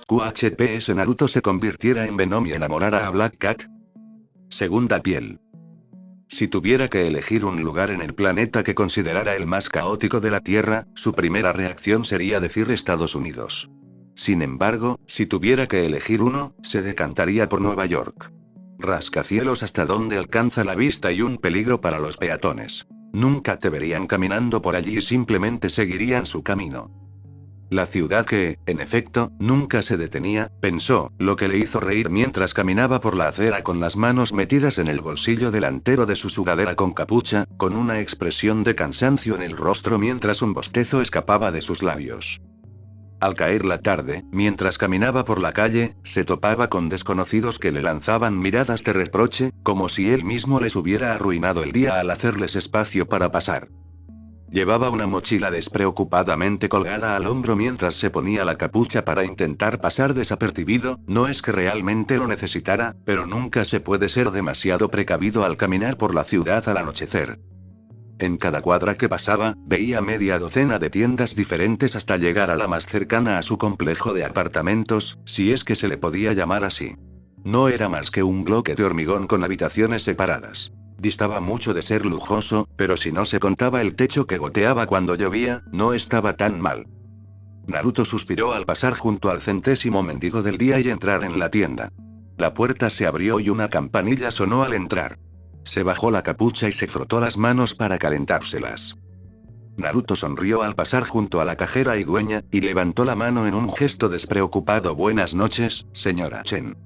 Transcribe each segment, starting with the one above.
QHPS Naruto se convirtiera en Venom y enamorara a Black Cat. Segunda piel. Si tuviera que elegir un lugar en el planeta que considerara el más caótico de la Tierra, su primera reacción sería decir Estados Unidos. Sin embargo, si tuviera que elegir uno, se decantaría por Nueva York. Rascacielos hasta donde alcanza la vista y un peligro para los peatones. Nunca te verían caminando por allí y simplemente seguirían su camino. La ciudad que, en efecto, nunca se detenía, pensó, lo que le hizo reír mientras caminaba por la acera con las manos metidas en el bolsillo delantero de su sudadera con capucha, con una expresión de cansancio en el rostro mientras un bostezo escapaba de sus labios. Al caer la tarde, mientras caminaba por la calle, se topaba con desconocidos que le lanzaban miradas de reproche, como si él mismo les hubiera arruinado el día al hacerles espacio para pasar. Llevaba una mochila despreocupadamente colgada al hombro mientras se ponía la capucha para intentar pasar desapercibido, no es que realmente lo necesitara, pero nunca se puede ser demasiado precavido al caminar por la ciudad al anochecer. En cada cuadra que pasaba, veía media docena de tiendas diferentes hasta llegar a la más cercana a su complejo de apartamentos, si es que se le podía llamar así. No era más que un bloque de hormigón con habitaciones separadas. Distaba mucho de ser lujoso, pero si no se contaba el techo que goteaba cuando llovía, no estaba tan mal. Naruto suspiró al pasar junto al 100º mendigo del día y entrar en la tienda. La puerta se abrió y una campanilla sonó al entrar. Se bajó la capucha y se frotó las manos para calentárselas. Naruto sonrió al pasar junto a la cajera y dueña, y levantó la mano en un gesto despreocupado. Buenas noches, señora Chen.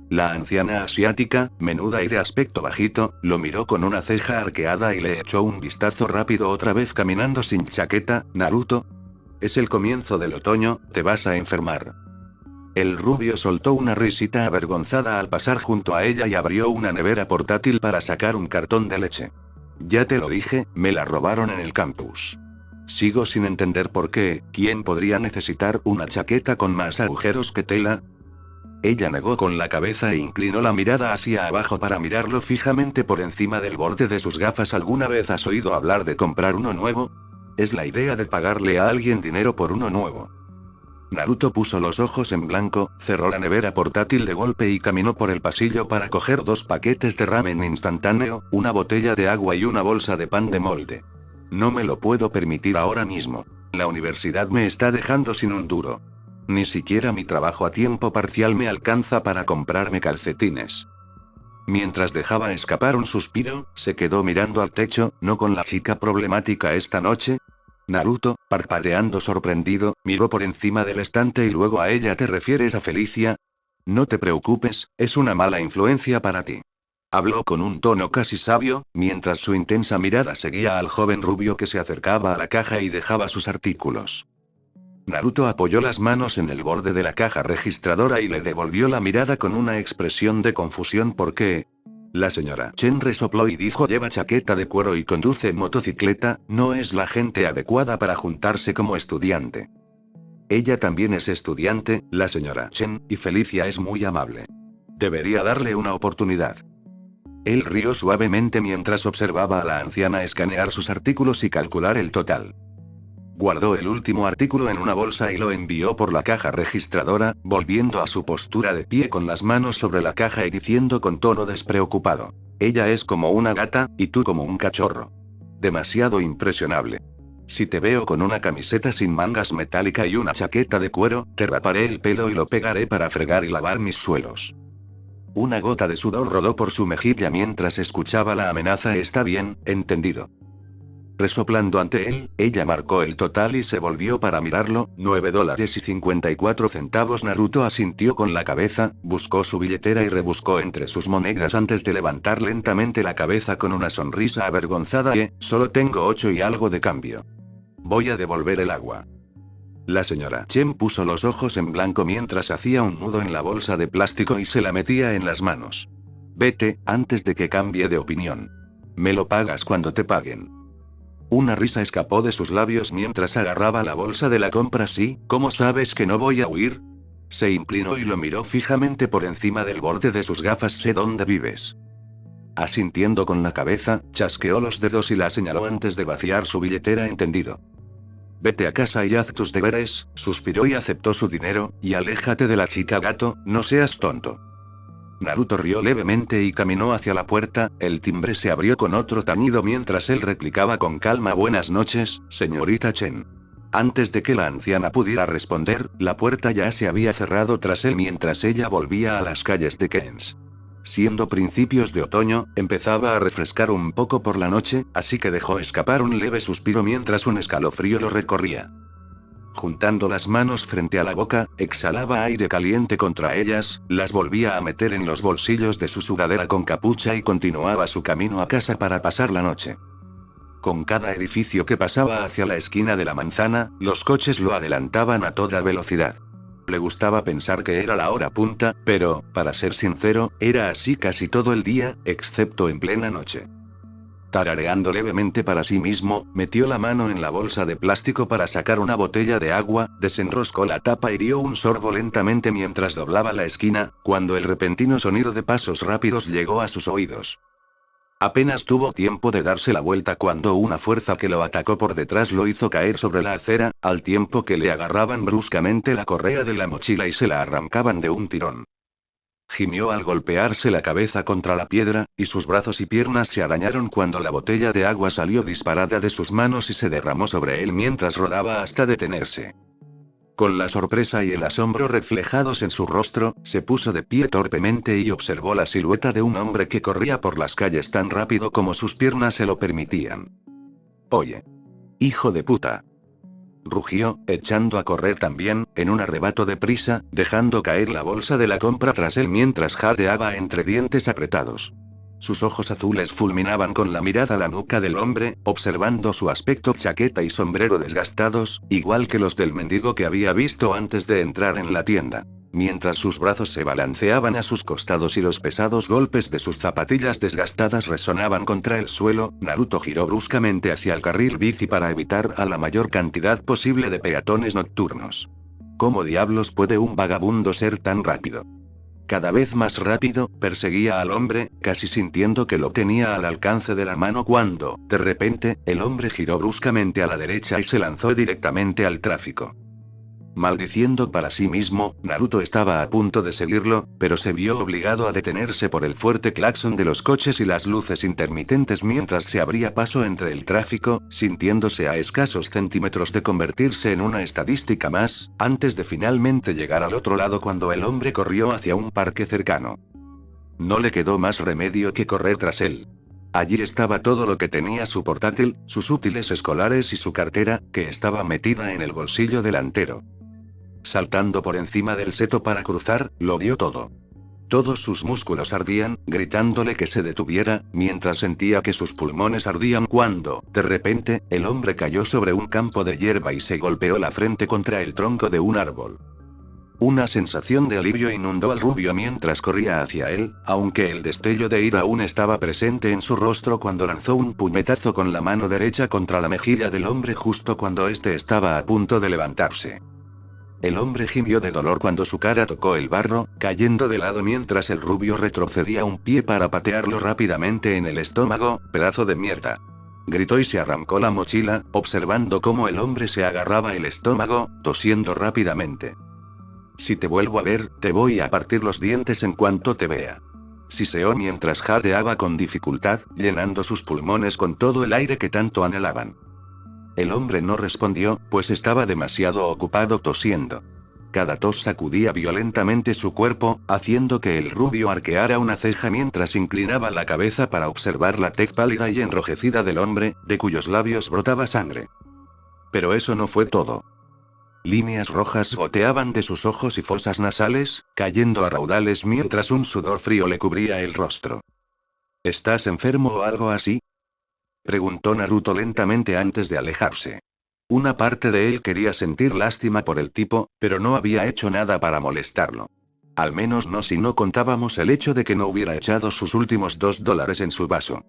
La anciana asiática, menuda y de aspecto bajito, lo miró con una ceja arqueada y le echó un vistazo rápido otra vez caminando sin chaqueta. Naruto. Es el comienzo del otoño, te vas a enfermar. El rubio soltó una risita avergonzada al pasar junto a ella y abrió una nevera portátil para sacar un cartón de leche. Ya te lo dije, me la robaron en el campus. Sigo sin entender por qué, ¿quién podría necesitar una chaqueta con más agujeros que tela? Ella negó con la cabeza e inclinó la mirada hacia abajo para mirarlo fijamente por encima del borde de sus gafas. ¿Alguna vez has oído hablar de comprar uno nuevo? Es la idea de pagarle a alguien dinero por uno nuevo. Naruto puso los ojos en blanco, cerró la nevera portátil de golpe y caminó por el pasillo para coger 2 paquetes de ramen instantáneo, una botella de agua y una bolsa de pan de molde. No me lo puedo permitir ahora mismo. La universidad me está dejando sin un duro. Ni siquiera mi trabajo a tiempo parcial me alcanza para comprarme calcetines. Mientras dejaba escapar un suspiro, se quedó mirando al techo. ¿No con la chica problemática esta noche? Naruto, parpadeando sorprendido, miró por encima del estante y luego a ella. ¿Te refieres a Felicia? No te preocupes, es una mala influencia para ti. Habló con un tono casi sabio, mientras su intensa mirada seguía al joven rubio que se acercaba a la caja y dejaba sus artículos. Naruto apoyó las manos en el borde de la caja registradora y le devolvió la mirada con una expresión de confusión. ¿Por qué? La señora Chen resopló y dijo: lleva chaqueta de cuero y conduce motocicleta, no es la gente adecuada para juntarse como estudiante. Ella también es estudiante, la señora Chen, y Felicia es muy amable. Debería darle una oportunidad. Él rió suavemente mientras observaba a la anciana escanear sus artículos y calcular el total. Guardó el último artículo en una bolsa y lo envió por la caja registradora, volviendo a su postura de pie con las manos sobre la caja y diciendo con tono despreocupado: ella es como una gata, y tú como un cachorro. Demasiado impresionable. Si te veo con una camiseta sin mangas metálica y una chaqueta de cuero, te raparé el pelo y lo pegaré para fregar y lavar mis suelos. Una gota de sudor rodó por su mejilla mientras escuchaba la amenaza. Está bien, entendido. Resoplando ante él, ella marcó el total y se volvió para mirarlo. $9.54. Naruto asintió con la cabeza, buscó su billetera y rebuscó entre sus monedas antes de levantar lentamente la cabeza con una sonrisa avergonzada. Solo tengo 8 y algo de cambio. Voy a devolver el agua. La señora Chen puso los ojos en blanco mientras hacía un nudo en la bolsa de plástico y se la metía en las manos. Vete, antes de que cambie de opinión. Me lo pagas cuando te paguen. Una risa escapó de sus labios mientras agarraba la bolsa de la compra. ¿Sí? ¿Cómo sabes que no voy a huir? Se inclinó y lo miró fijamente por encima del borde de sus gafas. Sé dónde vives. Asintiendo con la cabeza, chasqueó los dedos y la señaló antes de vaciar su billetera. Entendido. Vete a casa y haz tus deberes, suspiró y aceptó su dinero, y aléjate de la chica gato, no seas tonto. Naruto rió levemente y caminó hacia la puerta, el timbre se abrió con otro tañido mientras él replicaba con calma: buenas noches, señorita Chen. Antes de que la anciana pudiera responder, la puerta ya se había cerrado tras él mientras ella volvía a las calles de Kens. Siendo principios de otoño, empezaba a refrescar un poco por la noche, así que dejó escapar un leve suspiro mientras un escalofrío lo recorría. Juntando las manos frente a la boca, exhalaba aire caliente contra ellas, las volvía a meter en los bolsillos de su sudadera con capucha y continuaba su camino a casa para pasar la noche. Con cada edificio que pasaba hacia la esquina de la manzana, los coches lo adelantaban a toda velocidad. Le gustaba pensar que era la hora punta, pero, para ser sincero, era así casi todo el día, excepto en plena noche. Tarareando levemente para sí mismo, metió la mano en la bolsa de plástico para sacar una botella de agua, desenroscó la tapa y dio un sorbo lentamente mientras doblaba la esquina, cuando el repentino sonido de pasos rápidos llegó a sus oídos. Apenas tuvo tiempo de darse la vuelta cuando una fuerza que lo atacó por detrás lo hizo caer sobre la acera, al tiempo que le agarraban bruscamente la correa de la mochila y se la arrancaban de un tirón. Gimió al golpearse la cabeza contra la piedra, y sus brazos y piernas se arañaron cuando la botella de agua salió disparada de sus manos y se derramó sobre él mientras rodaba hasta detenerse. Con la sorpresa y el asombro reflejados en su rostro, se puso de pie torpemente y observó la silueta de un hombre que corría por las calles tan rápido como sus piernas se lo permitían. «Oye. Hijo de puta», rugió, echando a correr también, en un arrebato de prisa, dejando caer la bolsa de la compra tras él mientras jadeaba entre dientes apretados. Sus ojos azules fulminaban con la mirada la nuca del hombre, observando su aspecto, chaqueta y sombrero desgastados, igual que los del mendigo que había visto antes de entrar en la tienda. Mientras sus brazos se balanceaban a sus costados y los pesados golpes de sus zapatillas desgastadas resonaban contra el suelo, Naruto giró bruscamente hacia el carril bici para evitar a la mayor cantidad posible de peatones nocturnos. ¿Cómo diablos puede un vagabundo ser tan rápido? Cada vez más rápido, perseguía al hombre, casi sintiendo que lo tenía al alcance de la mano cuando, de repente, el hombre giró bruscamente a la derecha y se lanzó directamente al tráfico. Maldiciendo para sí mismo, Naruto estaba a punto de seguirlo, pero se vio obligado a detenerse por el fuerte claxon de los coches y las luces intermitentes mientras se abría paso entre el tráfico, sintiéndose a escasos centímetros de convertirse en una estadística más, antes de finalmente llegar al otro lado cuando el hombre corrió hacia un parque cercano. No le quedó más remedio que correr tras él. Allí estaba todo lo que tenía: su portátil, sus útiles escolares y su cartera, que estaba metida en el bolsillo delantero. Saltando por encima del seto para cruzar, lo dio todo. Todos sus músculos ardían, gritándole que se detuviera, mientras sentía que sus pulmones ardían cuando, de repente, el hombre cayó sobre un campo de hierba y se golpeó la frente contra el tronco de un árbol. Una sensación de alivio inundó al rubio mientras corría hacia él, aunque el destello de ira aún estaba presente en su rostro cuando lanzó un puñetazo con la mano derecha contra la mejilla del hombre justo cuando éste estaba a punto de levantarse. El hombre gimió de dolor cuando su cara tocó el barro, cayendo de lado mientras el rubio retrocedía un pie para patearlo rápidamente en el estómago. «Pedazo de mierda», gritó y se arrancó la mochila, observando cómo el hombre se agarraba el estómago, tosiendo rápidamente. «Si te vuelvo a ver, te voy a partir los dientes en cuanto te vea», siseó mientras jadeaba con dificultad, llenando sus pulmones con todo el aire que tanto anhelaban. El hombre no respondió, pues estaba demasiado ocupado tosiendo. Cada tos sacudía violentamente su cuerpo, haciendo que el rubio arqueara una ceja mientras inclinaba la cabeza para observar la tez pálida y enrojecida del hombre, de cuyos labios brotaba sangre. Pero eso no fue todo. Líneas rojas goteaban de sus ojos y fosas nasales, cayendo a raudales mientras un sudor frío le cubría el rostro. ¿Estás enfermo o algo así?, preguntó Naruto lentamente antes de alejarse. Una parte de él quería sentir lástima por el tipo, pero no había hecho nada para molestarlo. Al menos no si no contábamos el hecho de que no hubiera echado sus últimos $2 en su vaso.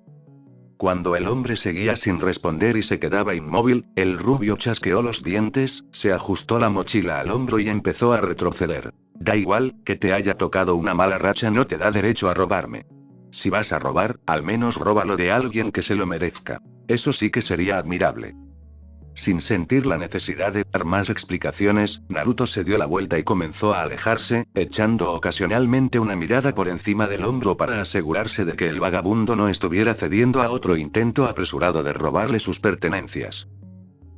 Cuando el hombre seguía sin responder y se quedaba inmóvil, el rubio chasqueó los dientes, se ajustó la mochila al hombro y empezó a retroceder. Da igual, que te haya tocado una mala racha no te da derecho a robarme. Si vas a robar, al menos róbalo de alguien que se lo merezca. Eso sí que sería admirable. Sin sentir la necesidad de dar más explicaciones, Naruto se dio la vuelta y comenzó a alejarse, echando ocasionalmente una mirada por encima del hombro para asegurarse de que el vagabundo no estuviera cediendo a otro intento apresurado de robarle sus pertenencias.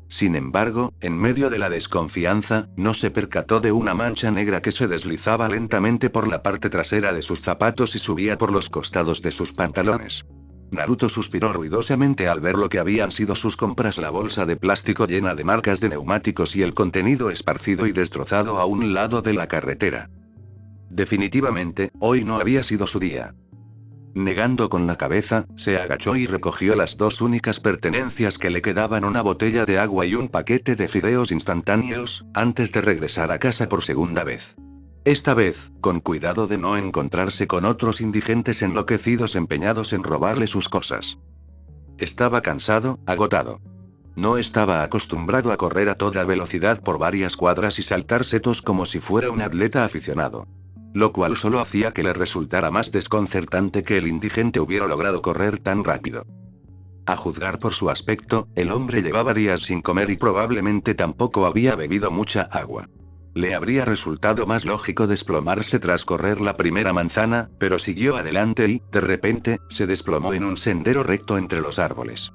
Sin embargo, en medio de la desconfianza, no se percató de una mancha negra que se deslizaba lentamente por la parte trasera de sus zapatos y subía por los costados de sus pantalones. Naruto suspiró ruidosamente al ver lo que habían sido sus compras: la bolsa de plástico llena de marcas de neumáticos y el contenido esparcido y destrozado a un lado de la carretera. Definitivamente, hoy no había sido su día. Negando con la cabeza, se agachó y recogió las dos únicas pertenencias que le quedaban: una botella de agua y un paquete de fideos instantáneos, antes de regresar a casa por segunda vez. Esta vez, con cuidado de no encontrarse con otros indigentes enloquecidos empeñados en robarle sus cosas. Estaba cansado, agotado. No estaba acostumbrado a correr a toda velocidad por varias cuadras y saltar setos como si fuera un atleta aficionado. Lo cual solo hacía que le resultara más desconcertante que el indigente hubiera logrado correr tan rápido. A juzgar por su aspecto, el hombre llevaba días sin comer y probablemente tampoco había bebido mucha agua. Le habría resultado más lógico desplomarse tras correr la primera manzana, pero siguió adelante y, de repente, se desplomó en un sendero recto entre los árboles.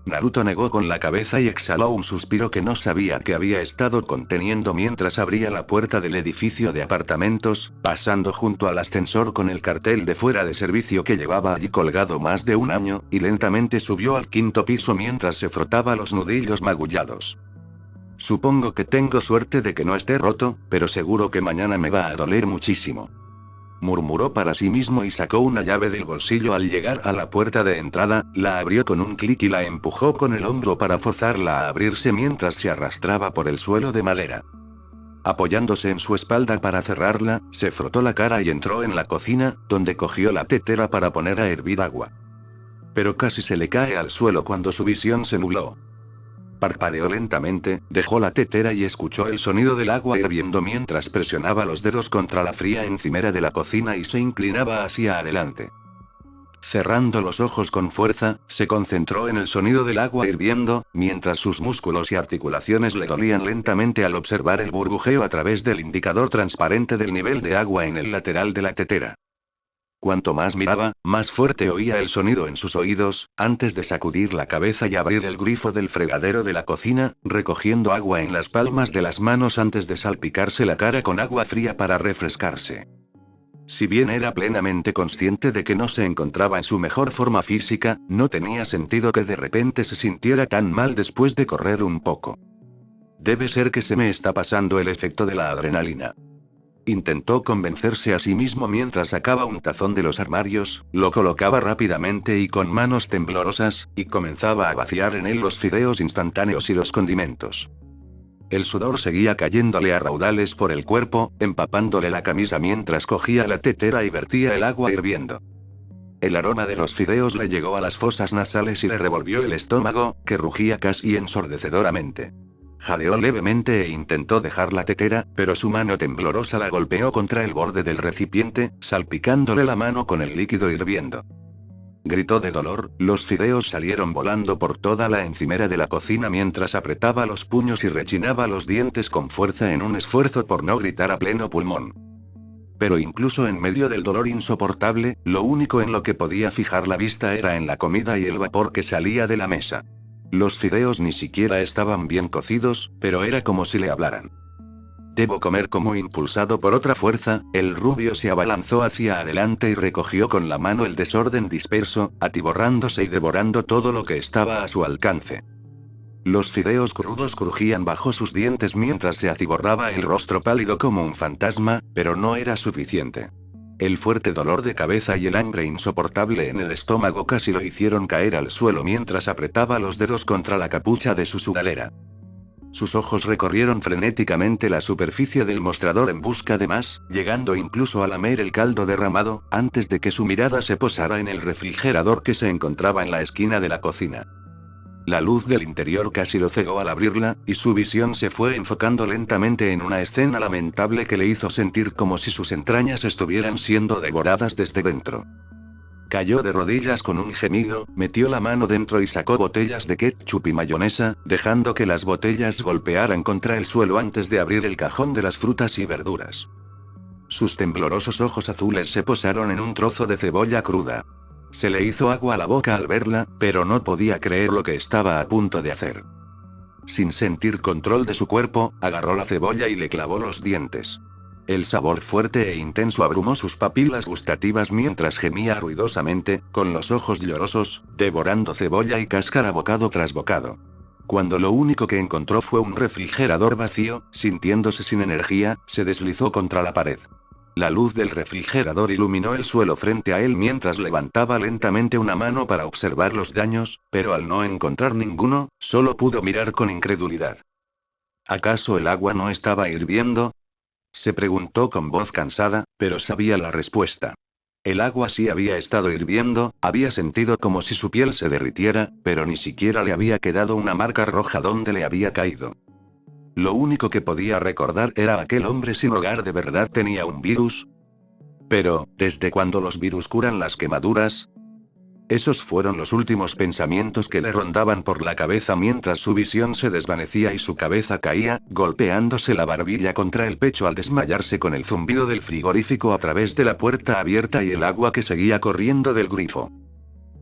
Naruto negó con la cabeza y exhaló un suspiro que no sabía que había estado conteniendo mientras abría la puerta del edificio de apartamentos, pasando junto al ascensor con el cartel de fuera de servicio que llevaba allí colgado más de un año, y lentamente subió al quinto piso mientras se frotaba los nudillos magullados. Supongo que tengo suerte de que no esté roto, pero seguro que mañana me va a doler muchísimo. Murmuró para sí mismo y sacó una llave del bolsillo. Al llegar a la puerta de entrada, la abrió con un clic y la empujó con el hombro para forzarla a abrirse mientras se arrastraba por el suelo de madera. Apoyándose en su espalda para cerrarla, se frotó la cara y entró en la cocina, donde cogió la tetera para poner a hervir agua. Pero casi se le cae al suelo cuando su visión se nubló. Parpadeó lentamente, dejó la tetera y escuchó el sonido del agua hirviendo mientras presionaba los dedos contra la fría encimera de la cocina y se inclinaba hacia adelante. Cerrando los ojos con fuerza, se concentró en el sonido del agua hirviendo, mientras sus músculos y articulaciones le dolían lentamente al observar el burbujeo a través del indicador transparente del nivel de agua en el lateral de la tetera. Cuanto más miraba, más fuerte oía el sonido en sus oídos, antes de sacudir la cabeza y abrir el grifo del fregadero de la cocina, recogiendo agua en las palmas de las manos antes de salpicarse la cara con agua fría para refrescarse. Si bien era plenamente consciente de que no se encontraba en su mejor forma física, no tenía sentido que de repente se sintiera tan mal después de correr un poco. Debe ser que se me está pasando el efecto de la adrenalina. Intentó convencerse a sí mismo mientras sacaba un tazón de los armarios, lo colocaba rápidamente y con manos temblorosas, y comenzaba a vaciar en él los fideos instantáneos y los condimentos. El sudor seguía cayéndole a raudales por el cuerpo, empapándole la camisa mientras cogía la tetera y vertía el agua hirviendo. El aroma de los fideos le llegó a las fosas nasales y le revolvió el estómago, que rugía casi ensordecedoramente. Jadeó levemente e intentó dejar la tetera, pero su mano temblorosa la golpeó contra el borde del recipiente, salpicándole la mano con el líquido hirviendo. Gritó de dolor, los fideos salieron volando por toda la encimera de la cocina mientras apretaba los puños y rechinaba los dientes con fuerza en un esfuerzo por no gritar a pleno pulmón. Pero incluso en medio del dolor insoportable, lo único en lo que podía fijar la vista era en la comida y el vapor que salía de la mesa. Los fideos ni siquiera estaban bien cocidos, pero era como si le hablaran. Debo comer. Como impulsado por otra fuerza, el rubio se abalanzó hacia adelante y recogió con la mano el desorden disperso, atiborrándose y devorando todo lo que estaba a su alcance. Los fideos crudos crujían bajo sus dientes mientras se atiborraba el rostro pálido como un fantasma, pero no era suficiente. El fuerte dolor de cabeza y el hambre insoportable en el estómago casi lo hicieron caer al suelo mientras apretaba los dedos contra la capucha de su sudadera. Sus ojos recorrieron frenéticamente la superficie del mostrador en busca de más, llegando incluso a lamer el caldo derramado, antes de que su mirada se posara en el refrigerador que se encontraba en la esquina de la cocina. La luz del interior casi lo cegó al abrirla, y su visión se fue enfocando lentamente en una escena lamentable que le hizo sentir como si sus entrañas estuvieran siendo devoradas desde dentro. Cayó de rodillas con un gemido, metió la mano dentro y sacó botellas de ketchup y mayonesa, dejando que las botellas golpearan contra el suelo antes de abrir el cajón de las frutas y verduras. Sus temblorosos ojos azules se posaron en un trozo de cebolla cruda. Se le hizo agua a la boca al verla, pero no podía creer lo que estaba a punto de hacer. Sin sentir control de su cuerpo, agarró la cebolla y le clavó los dientes. El sabor fuerte e intenso abrumó sus papilas gustativas mientras gemía ruidosamente, con los ojos llorosos, devorando cebolla y cáscara bocado tras bocado. Cuando lo único que encontró fue un refrigerador vacío, sintiéndose sin energía, se deslizó contra la pared. La luz del refrigerador iluminó el suelo frente a él mientras levantaba lentamente una mano para observar los daños, pero al no encontrar ninguno, solo pudo mirar con incredulidad. ¿Acaso el agua no estaba hirviendo? Se preguntó con voz cansada, pero sabía la respuesta. El agua sí había estado hirviendo, había sentido como si su piel se derritiera, pero ni siquiera le había quedado una marca roja donde le había caído. Lo único que podía recordar era aquel hombre sin hogar. ¿De verdad tenía un virus? Pero, ¿desde cuándo los virus curan las quemaduras? Esos fueron los últimos pensamientos que le rondaban por la cabeza mientras su visión se desvanecía y su cabeza caía, golpeándose la barbilla contra el pecho al desmayarse con el zumbido del frigorífico a través de la puerta abierta y el agua que seguía corriendo del grifo.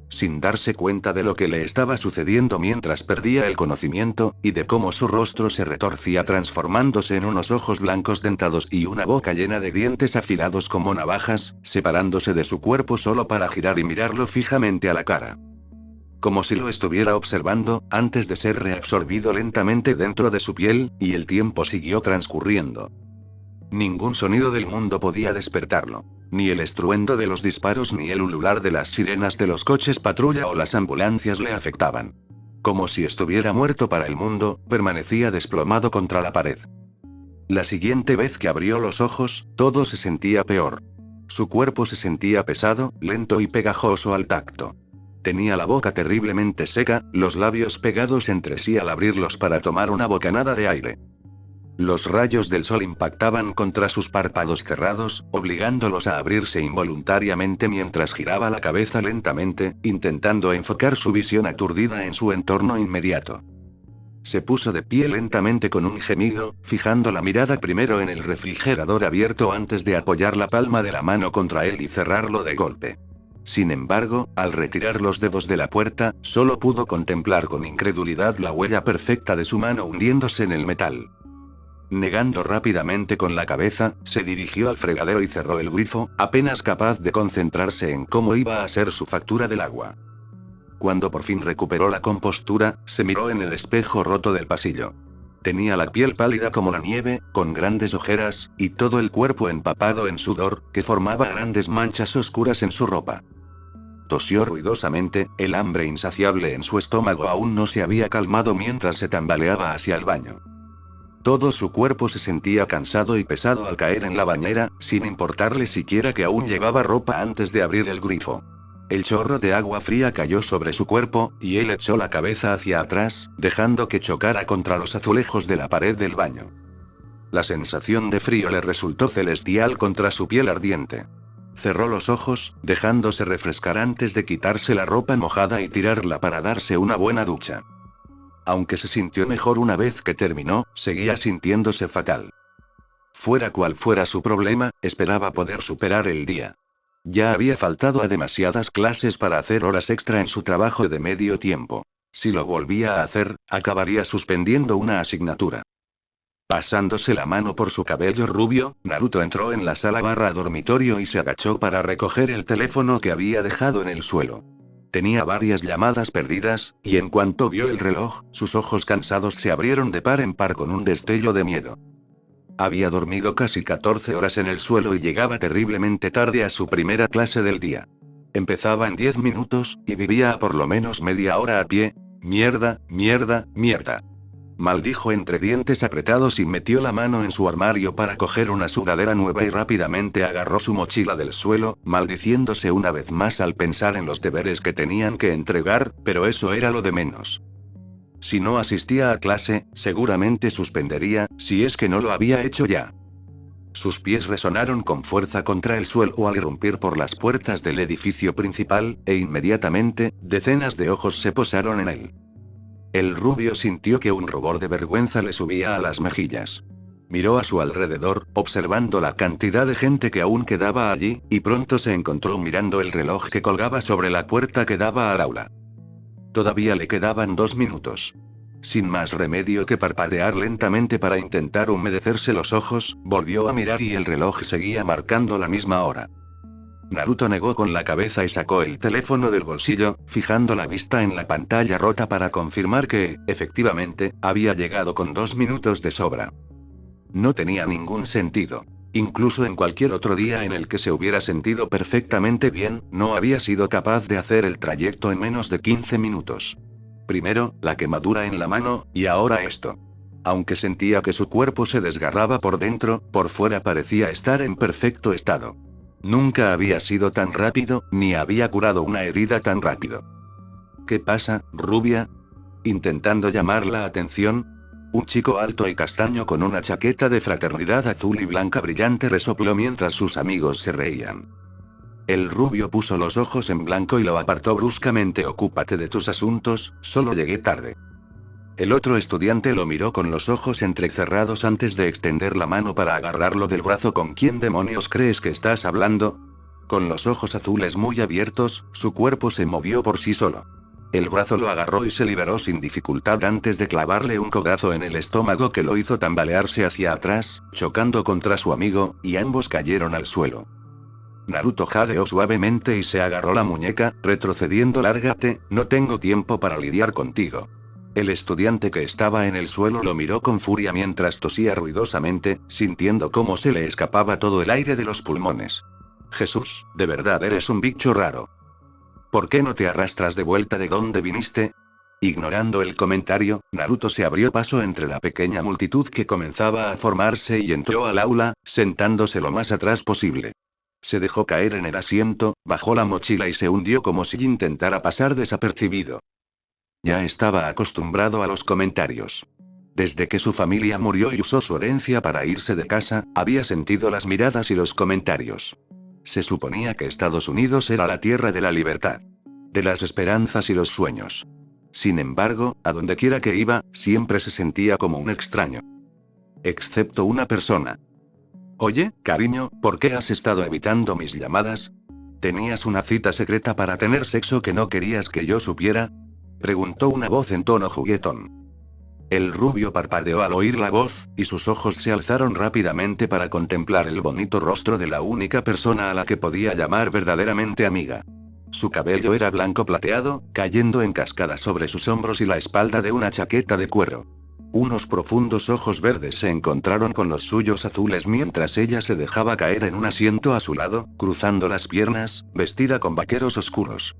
Sin darse cuenta de lo que le estaba sucediendo mientras perdía el conocimiento, y de cómo su rostro se retorcía transformándose en unos ojos blancos dentados y una boca llena de dientes afilados como navajas, separándose de su cuerpo solo para girar y mirarlo fijamente a la cara. Como si lo estuviera observando, antes de ser reabsorbido lentamente dentro de su piel, y el tiempo siguió transcurriendo. Ningún sonido del mundo podía despertarlo. Ni el estruendo de los disparos ni el ulular de las sirenas de los coches patrulla o las ambulancias le afectaban. Como si estuviera muerto para el mundo, permanecía desplomado contra la pared. La siguiente vez que abrió los ojos, todo se sentía peor. Su cuerpo se sentía pesado, lento y pegajoso al tacto. Tenía la boca terriblemente seca, los labios pegados entre sí al abrirlos para tomar una bocanada de aire. Los rayos del sol impactaban contra sus párpados cerrados, obligándolos a abrirse involuntariamente mientras giraba la cabeza lentamente, intentando enfocar su visión aturdida en su entorno inmediato. Se puso de pie lentamente con un gemido, fijando la mirada primero en el refrigerador abierto antes de apoyar la palma de la mano contra él y cerrarlo de golpe. Sin embargo, al retirar los dedos de la puerta, solo pudo contemplar con incredulidad la huella perfecta de su mano hundiéndose en el metal. Negando rápidamente con la cabeza, se dirigió al fregadero y cerró el grifo, apenas capaz de concentrarse en cómo iba a ser su factura del agua. Cuando por fin recuperó la compostura, se miró en el espejo roto del pasillo. Tenía la piel pálida como la nieve, con grandes ojeras, y todo el cuerpo empapado en sudor, que formaba grandes manchas oscuras en su ropa. Tosió ruidosamente, el hambre insaciable en su estómago aún no se había calmado mientras se tambaleaba hacia el baño. Todo su cuerpo se sentía cansado y pesado al caer en la bañera, sin importarle siquiera que aún llevaba ropa antes de abrir el grifo. El chorro de agua fría cayó sobre su cuerpo, y él echó la cabeza hacia atrás, dejando que chocara contra los azulejos de la pared del baño. La sensación de frío le resultó celestial contra su piel ardiente. Cerró los ojos, dejándose refrescar antes de quitarse la ropa mojada y tirarla para darse una buena ducha. Aunque se sintió mejor una vez que terminó, seguía sintiéndose fatal. Fuera cual fuera su problema, esperaba poder superar el día. Ya había faltado a demasiadas clases para hacer horas extra en su trabajo de medio tiempo. Si lo volvía a hacer, acabaría suspendiendo una asignatura. Pasándose la mano por su cabello rubio, Naruto entró en la sala/dormitorio y se agachó para recoger el teléfono que había dejado en el suelo. Tenía varias llamadas perdidas, y en cuanto vio el reloj, sus ojos cansados se abrieron de par en par con un destello de miedo. Había dormido casi 14 horas en el suelo y llegaba terriblemente tarde a su primera clase del día. Empezaba en 10 minutos, y vivía a por lo menos media hora a pie. Mierda, mierda, mierda. Maldijo entre dientes apretados y metió la mano en su armario para coger una sudadera nueva y rápidamente agarró su mochila del suelo, maldiciéndose una vez más al pensar en los deberes que tenían que entregar, pero eso era lo de menos. Si no asistía a clase, seguramente suspendería, si es que no lo había hecho ya. Sus pies resonaron con fuerza contra el suelo al irrumpir por las puertas del edificio principal, e inmediatamente, decenas de ojos se posaron en él. El rubio sintió que un rubor de vergüenza le subía a las mejillas. Miró a su alrededor, observando la cantidad de gente que aún quedaba allí, y pronto se encontró mirando el reloj que colgaba sobre la puerta que daba al aula. Todavía le quedaban 2 minutos. Sin más remedio que parpadear lentamente para intentar humedecerse los ojos, volvió a mirar y el reloj seguía marcando la misma hora. Naruto negó con la cabeza y sacó el teléfono del bolsillo, fijando la vista en la pantalla rota para confirmar que, efectivamente, había llegado con 2 minutos de sobra. No tenía ningún sentido. Incluso en cualquier otro día en el que se hubiera sentido perfectamente bien, no había sido capaz de hacer el trayecto en menos de 15 minutos. Primero, la quemadura en la mano, y ahora esto. Aunque sentía que su cuerpo se desgarraba por dentro, por fuera parecía estar en perfecto estado. Nunca había sido tan rápido, ni había curado una herida tan rápido. ¿Qué pasa, rubia? Intentando llamar la atención, un chico alto y castaño con una chaqueta de fraternidad azul y blanca brillante resopló mientras sus amigos se reían. El rubio puso los ojos en blanco y lo apartó bruscamente. Ocúpate de tus asuntos, solo llegué tarde. El otro estudiante lo miró con los ojos entrecerrados antes de extender la mano para agarrarlo del brazo. ¿Con quién demonios crees que estás hablando? Con los ojos azules muy abiertos, su cuerpo se movió por sí solo. El brazo lo agarró y se liberó sin dificultad antes de clavarle un codazo en el estómago que lo hizo tambalearse hacia atrás, chocando contra su amigo, y ambos cayeron al suelo. Naruto jadeó suavemente y se agarró la muñeca, retrocediendo. Lárgate, no tengo tiempo para lidiar contigo. El estudiante que estaba en el suelo lo miró con furia mientras tosía ruidosamente, sintiendo cómo se le escapaba todo el aire de los pulmones. Jesús, de verdad eres un bicho raro. ¿Por qué no te arrastras de vuelta de donde viniste? Ignorando el comentario, Naruto se abrió paso entre la pequeña multitud que comenzaba a formarse y entró al aula, sentándose lo más atrás posible. Se dejó caer en el asiento, bajó la mochila y se hundió como si intentara pasar desapercibido. Ya estaba acostumbrado a los comentarios. Desde que su familia murió y usó su herencia para irse de casa, había sentido las miradas y los comentarios. Se suponía que Estados Unidos era la tierra de la libertad, de las esperanzas y los sueños. Sin embargo, a donde quiera que iba, siempre se sentía como un extraño. Excepto una persona. Oye, cariño, ¿por qué has estado evitando mis llamadas? ¿Tenías una cita secreta para tener sexo que no querías que yo supiera? Preguntó una voz en tono juguetón. El rubio parpadeó al oír la voz, y sus ojos se alzaron rápidamente para contemplar el bonito rostro de la única persona a la que podía llamar verdaderamente amiga. Su cabello era blanco plateado, cayendo en cascada sobre sus hombros y la espalda de una chaqueta de cuero. Unos profundos ojos verdes se encontraron con los suyos azules mientras ella se dejaba caer en un asiento a su lado, cruzando las piernas, vestida con vaqueros oscuros.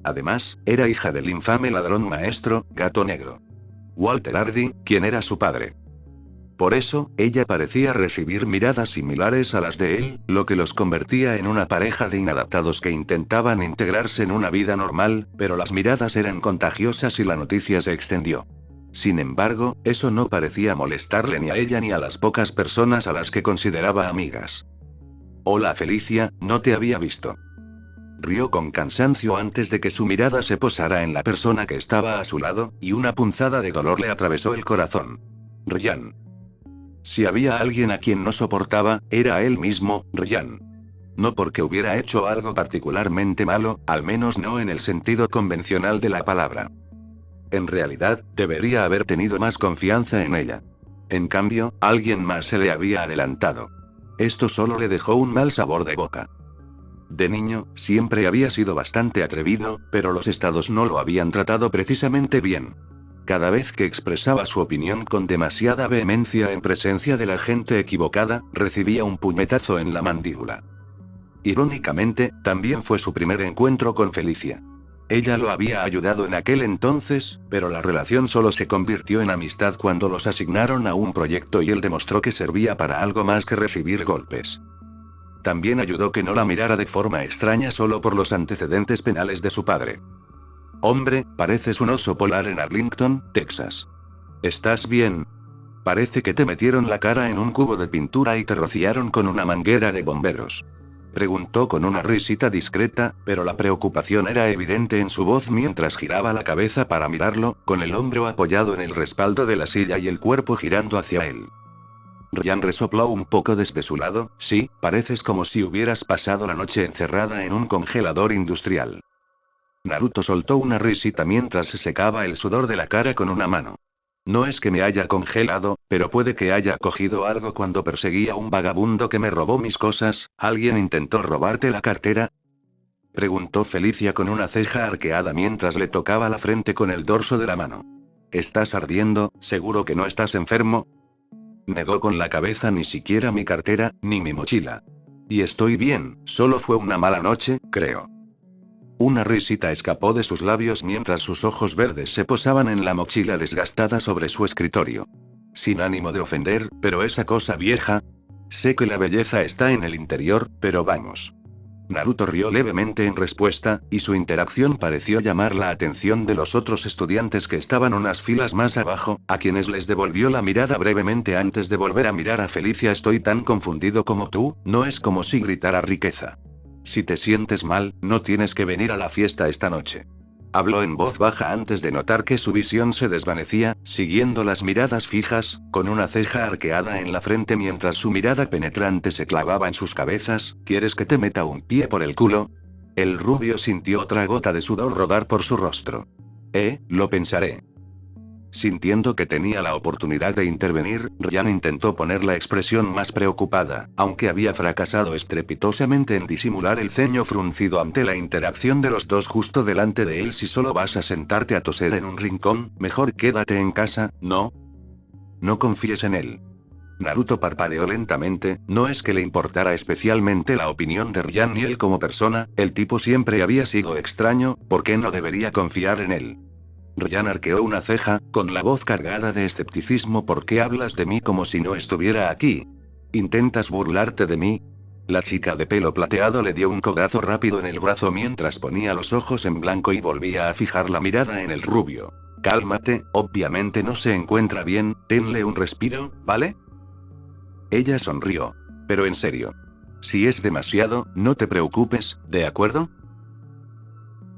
Además, era hija del infame ladrón maestro, Gato Negro. Walter Hardy, quien era su padre. Por eso, ella parecía recibir miradas similares a las de él, lo que los convertía en una pareja de inadaptados que intentaban integrarse en una vida normal, pero las miradas eran contagiosas y la noticia se extendió. Sin embargo, eso no parecía molestarle ni a ella ni a las pocas personas a las que consideraba amigas. Hola Felicia, no te había visto. Rió con cansancio antes de que su mirada se posara en la persona que estaba a su lado, y una punzada de dolor le atravesó el corazón. Ryan. Si había alguien a quien no soportaba, era él mismo, Ryan. No porque hubiera hecho algo particularmente malo, al menos no en el sentido convencional de la palabra. En realidad, debería haber tenido más confianza en ella. En cambio, alguien más se le había adelantado. Esto solo le dejó un mal sabor de boca. De niño, siempre había sido bastante atrevido, pero los estados no lo habían tratado precisamente bien. Cada vez que expresaba su opinión con demasiada vehemencia en presencia de la gente equivocada, recibía un puñetazo en la mandíbula. Irónicamente, también fue su primer encuentro con Felicia. Ella lo había ayudado en aquel entonces, pero la relación solo se convirtió en amistad cuando los asignaron a un proyecto y él demostró que servía para algo más que recibir golpes. También ayudó que no la mirara de forma extraña solo por los antecedentes penales de su padre. Hombre, pareces un oso polar en Arlington, Texas. ¿Estás bien? Parece que te metieron la cara en un cubo de pintura y te rociaron con una manguera de bomberos. Preguntó con una risita discreta, pero la preocupación era evidente en su voz mientras giraba la cabeza para mirarlo, con el hombro apoyado en el respaldo de la silla y el cuerpo girando hacia él. Ryan resopló un poco desde su lado. Sí, pareces como si hubieras pasado la noche encerrada en un congelador industrial. Naruto soltó una risita mientras se secaba el sudor de la cara con una mano. No es que me haya congelado, pero puede que haya cogido algo cuando perseguía a un vagabundo que me robó mis cosas. ¿Alguien intentó robarte la cartera? Preguntó Felicia con una ceja arqueada mientras le tocaba la frente con el dorso de la mano. ¿Estás ardiendo? ¿Seguro que no estás enfermo? Negó con la cabeza. Ni siquiera mi cartera, ni mi mochila. Y estoy bien, solo fue una mala noche, creo. Una risita escapó de sus labios mientras sus ojos verdes se posaban en la mochila desgastada sobre su escritorio. Sin ánimo de ofender, pero esa cosa vieja. Sé que la belleza está en el interior, pero vamos. Naruto rió levemente en respuesta, y su interacción pareció llamar la atención de los otros estudiantes que estaban unas filas más abajo, a quienes les devolvió la mirada brevemente antes de volver a mirar a Felicia. Estoy tan confundido como tú, no es como si gritara riqueza. Si te sientes mal, no tienes que venir a la fiesta esta noche. Habló en voz baja antes de notar que su visión se desvanecía, siguiendo las miradas fijas, con una ceja arqueada en la frente mientras su mirada penetrante se clavaba en sus cabezas. ¿Quieres que te meta un pie por el culo? El rubio sintió otra gota de sudor rodar por su rostro. Lo pensaré. Sintiendo que tenía la oportunidad de intervenir, Ryan intentó poner la expresión más preocupada, aunque había fracasado estrepitosamente en disimular el ceño fruncido ante la interacción de los dos justo delante de él. Si solo vas a sentarte a toser en un rincón, mejor quédate en casa, ¿no? No confíes en él. Naruto parpadeó lentamente. No es que le importara especialmente la opinión de Ryan ni él como persona, el tipo siempre había sido extraño. ¿Por qué no debería confiar en él? Ryan arqueó una ceja, con la voz cargada de escepticismo. ¿Por qué hablas de mí como si no estuviera aquí? ¿Intentas burlarte de mí? La chica de pelo plateado le dio un codazo rápido en el brazo mientras ponía los ojos en blanco y volvía a fijar la mirada en el rubio. Cálmate, obviamente no se encuentra bien, tenle un respiro, ¿vale? Ella sonrió. Pero en serio. Si es demasiado, no te preocupes, ¿de acuerdo?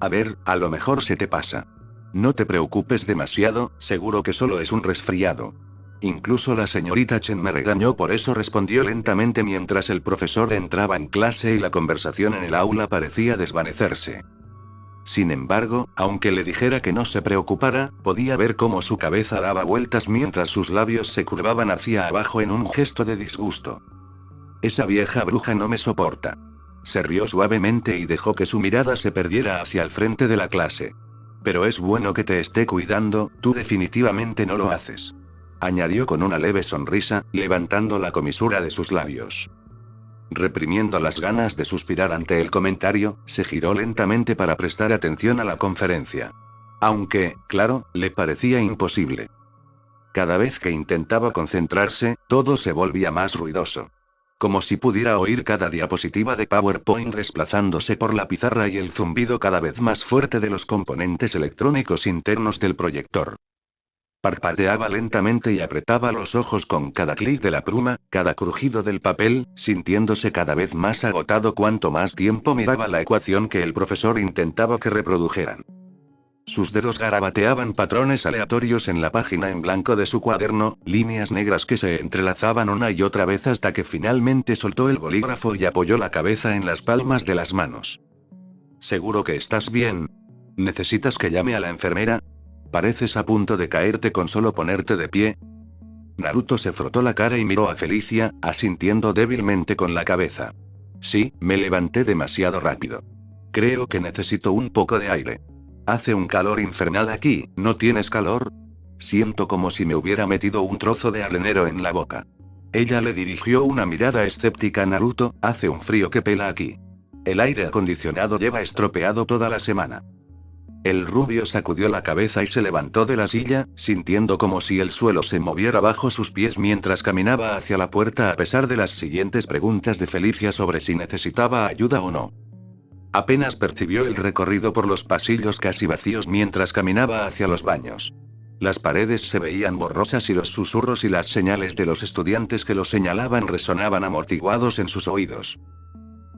A ver, a lo mejor se te pasa. No te preocupes demasiado, seguro que solo es un resfriado. Incluso la señorita Chen me regañó por eso, respondió lentamente mientras el profesor entraba en clase y la conversación en el aula parecía desvanecerse. Sin embargo, aunque le dijera que no se preocupara, podía ver cómo su cabeza daba vueltas mientras sus labios se curvaban hacia abajo en un gesto de disgusto. Esa vieja bruja no me soporta. Se rió suavemente y dejó que su mirada se perdiera hacia el frente de la clase. Pero es bueno que te esté cuidando, tú definitivamente no lo haces. Añadió con una leve sonrisa, levantando la comisura de sus labios. Reprimiendo las ganas de suspirar ante el comentario, se giró lentamente para prestar atención a la conferencia. Aunque, claro, le parecía imposible. Cada vez que intentaba concentrarse, todo se volvía más ruidoso. Como si pudiera oír cada diapositiva de PowerPoint desplazándose por la pizarra y el zumbido cada vez más fuerte de los componentes electrónicos internos del proyector. Parpadeaba lentamente y apretaba los ojos con cada clic de la pluma, cada crujido del papel, sintiéndose cada vez más agotado cuanto más tiempo miraba la ecuación que el profesor intentaba que reprodujeran. Sus dedos garabateaban patrones aleatorios en la página en blanco de su cuaderno, líneas negras que se entrelazaban una y otra vez hasta que finalmente soltó el bolígrafo y apoyó la cabeza en las palmas de las manos. ¿Seguro que estás bien? ¿Necesitas que llame a la enfermera? ¿Pareces a punto de caerte con solo ponerte de pie? Naruto se frotó la cara y miró a Felicia, asintiendo débilmente con la cabeza. Sí, me levanté demasiado rápido. Creo que necesito un poco de aire. Hace un calor infernal aquí, ¿no tienes calor? Siento como si me hubiera metido un trozo de arenero en la boca. Ella le dirigió una mirada escéptica a Naruto. Hace un frío que pela aquí. El aire acondicionado lleva estropeado toda la semana. El rubio sacudió la cabeza y se levantó de la silla, sintiendo como si el suelo se moviera bajo sus pies mientras caminaba hacia la puerta a pesar de las siguientes preguntas de Felicia sobre si necesitaba ayuda o no. Apenas percibió el recorrido por los pasillos casi vacíos mientras caminaba hacia los baños. Las paredes se veían borrosas y los susurros y las señales de los estudiantes que lo señalaban resonaban amortiguados en sus oídos.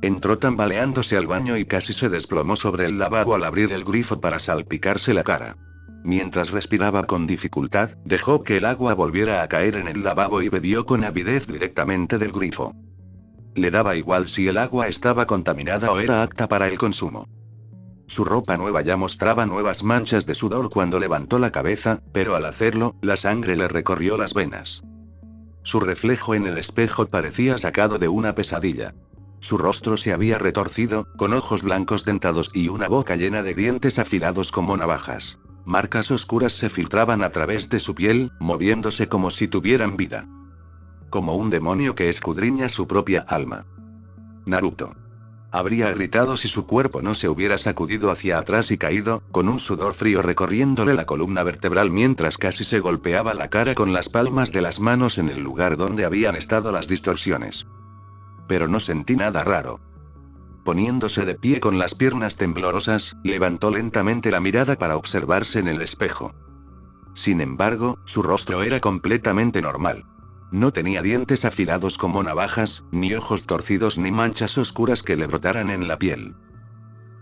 Entró tambaleándose al baño y casi se desplomó sobre el lavabo al abrir el grifo para salpicarse la cara. Mientras respiraba con dificultad, dejó que el agua volviera a caer en el lavabo y bebió con avidez directamente del grifo. Le daba igual si el agua estaba contaminada o era apta para el consumo. Su ropa nueva ya mostraba nuevas manchas de sudor cuando levantó la cabeza, pero al hacerlo, la sangre le recorrió las venas. Su reflejo en el espejo parecía sacado de una pesadilla. Su rostro se había retorcido, con ojos blancos dentados y una boca llena de dientes afilados como navajas. Marcas oscuras se filtraban a través de su piel, moviéndose como si tuvieran vida. Como un demonio que escudriña su propia alma. Naruto. Habría gritado si su cuerpo no se hubiera sacudido hacia atrás y caído, con un sudor frío recorriéndole la columna vertebral mientras casi se golpeaba la cara con las palmas de las manos en el lugar donde habían estado las distorsiones. Pero no sentí nada raro. Poniéndose de pie con las piernas temblorosas, levantó lentamente la mirada para observarse en el espejo. Sin embargo, su rostro era completamente normal. No tenía dientes afilados como navajas, ni ojos torcidos ni manchas oscuras que le brotaran en la piel.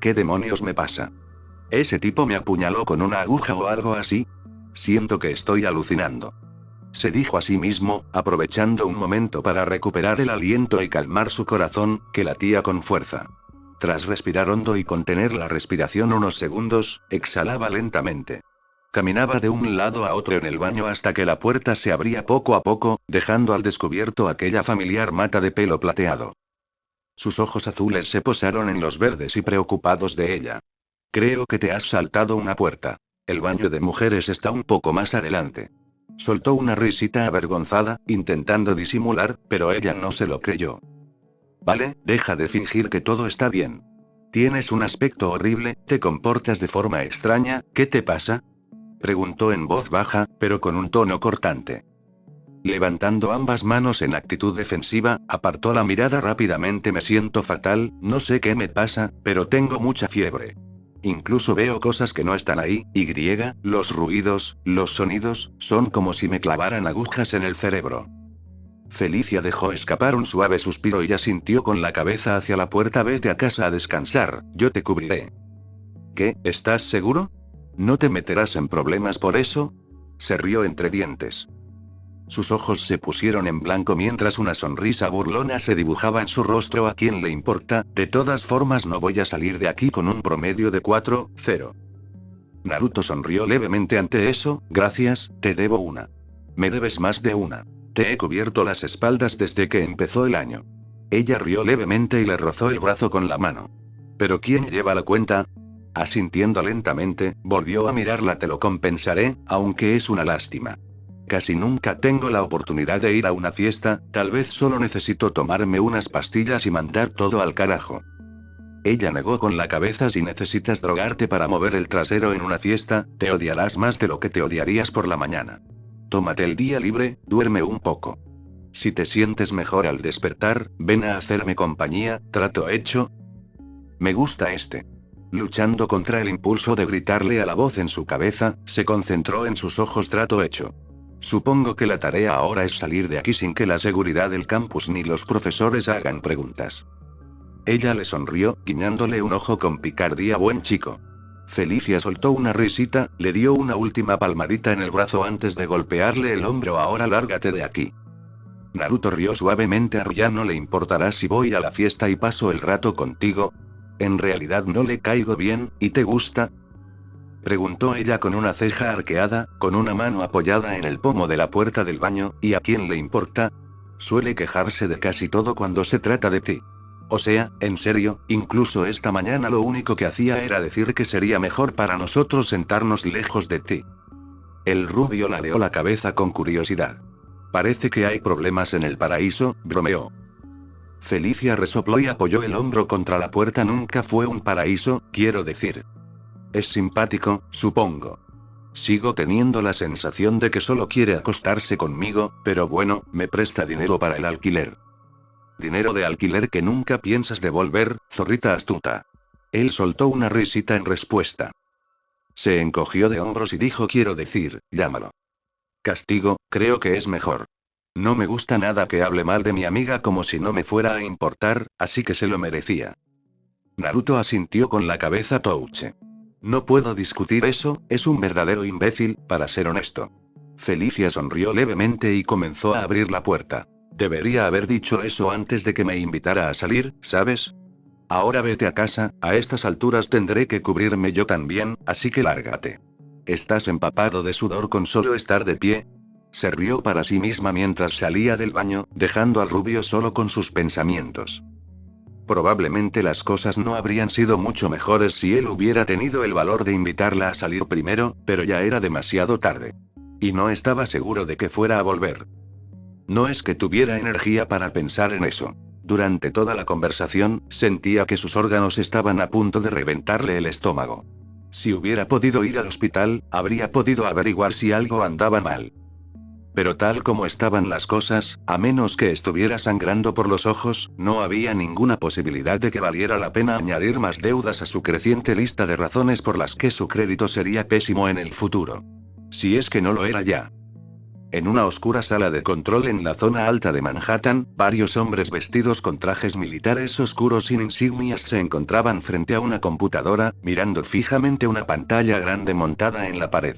¿Qué demonios me pasa? ¿Ese tipo me apuñaló con una aguja o algo así? Siento que estoy alucinando. Se dijo a sí mismo, aprovechando un momento para recuperar el aliento y calmar su corazón, que latía con fuerza. Tras respirar hondo y contener la respiración unos segundos, exhalaba lentamente. Caminaba de un lado a otro en el baño hasta que la puerta se abría poco a poco, dejando al descubierto aquella familiar mata de pelo plateado. Sus ojos azules se posaron en los verdes y preocupados de ella. Creo que te has saltado una puerta. El baño de mujeres está un poco más adelante. Soltó una risita avergonzada, intentando disimular, pero ella no se lo creyó. Vale, deja de fingir que todo está bien. Tienes un aspecto horrible, te comportas de forma extraña, ¿qué te pasa? Preguntó en voz baja, pero con un tono cortante. Levantando ambas manos en actitud defensiva, apartó la mirada rápidamente. Me siento fatal, no sé qué me pasa, pero tengo mucha fiebre. Incluso veo cosas que no están ahí, los ruidos, los sonidos, son como si me clavaran agujas en el cerebro. Felicia dejó escapar un suave suspiro y asintió con la cabeza hacia la puerta. Vete a casa a descansar, yo te cubriré. ¿Qué? ¿Estás seguro? ¿No te meterás en problemas por eso? Se rió entre dientes. Sus ojos se pusieron en blanco mientras una sonrisa burlona se dibujaba en su rostro. ¿A quién le importa? De todas formas no voy a salir de aquí con un promedio de 4,0. Naruto sonrió levemente ante eso. Gracias, te debo una. Me debes más de una. Te he cubierto las espaldas desde que empezó el año. Ella rió levemente y le rozó el brazo con la mano. ¿Pero quién lleva la cuenta? Asintiendo lentamente, volvió a mirarla. Te lo compensaré, aunque es una lástima. Casi nunca tengo la oportunidad de ir a una fiesta, tal vez solo necesito tomarme unas pastillas y mandar todo al carajo. Ella negó con la cabeza. Si necesitas drogarte para mover el trasero en una fiesta, te odiarás más de lo que te odiarías por la mañana. Tómate el día libre, duerme un poco. Si te sientes mejor al despertar, ven a hacerme compañía, trato hecho. Me gusta este. Luchando contra el impulso de gritarle a la voz en su cabeza, se concentró en sus ojos. Trato hecho. Supongo que la tarea ahora es salir de aquí sin que la seguridad del campus ni los profesores hagan preguntas. Ella le sonrió, guiñándole un ojo con picardía. Buen chico. Felicia soltó una risita, le dio una última palmadita en el brazo antes de golpearle el hombro. Ahora lárgate de aquí. Naruto rió suavemente. A ya no le importará si voy a la fiesta y paso el rato contigo. ¿En realidad no le caigo bien, y te gusta? Preguntó ella con una ceja arqueada, con una mano apoyada en el pomo de la puerta del baño. ¿Y a quién le importa? Suele quejarse de casi todo cuando se trata de ti. O sea, en serio, incluso esta mañana lo único que hacía era decir que sería mejor para nosotros sentarnos lejos de ti. El rubio ladeó la cabeza con curiosidad. Parece que hay problemas en el paraíso, bromeó. Felicia resopló y apoyó el hombro contra la puerta. Nunca fue un paraíso, quiero decir. Es simpático, supongo. Sigo teniendo la sensación de que solo quiere acostarse conmigo, pero bueno, me presta dinero para el alquiler. Dinero de alquiler que nunca piensas devolver, zorrita astuta. Él soltó una risita en respuesta. Se encogió de hombros y dijo: quiero decir, llámalo castigo, creo que es mejor. No me gusta nada que hable mal de mi amiga como si no me fuera a importar, así que se lo merecía. Naruto asintió con la cabeza Touche. No puedo discutir eso, es un verdadero imbécil, para ser honesto. Felicia sonrió levemente y comenzó a abrir la puerta. Debería haber dicho eso antes de que me invitara a salir, ¿sabes? Ahora vete a casa, a estas alturas tendré que cubrirme yo también, así que lárgate. ¿Estás empapado de sudor con solo estar de pie? Se rió para sí misma mientras salía del baño, dejando al rubio solo con sus pensamientos. Probablemente las cosas no habrían sido mucho mejores si él hubiera tenido el valor de invitarla a salir primero, pero ya era demasiado tarde. Y no estaba seguro de que fuera a volver. No es que tuviera energía para pensar en eso. Durante toda la conversación, sentía que sus órganos estaban a punto de reventarle el estómago. Si hubiera podido ir al hospital, habría podido averiguar si algo andaba mal. Pero tal como estaban las cosas, a menos que estuviera sangrando por los ojos, no había ninguna posibilidad de que valiera la pena añadir más deudas a su creciente lista de razones por las que su crédito sería pésimo en el futuro. Si es que no lo era ya. En una oscura sala de control en la zona alta de Manhattan, varios hombres vestidos con trajes militares oscuros sin insignias se encontraban frente a una computadora, mirando fijamente una pantalla grande montada en la pared.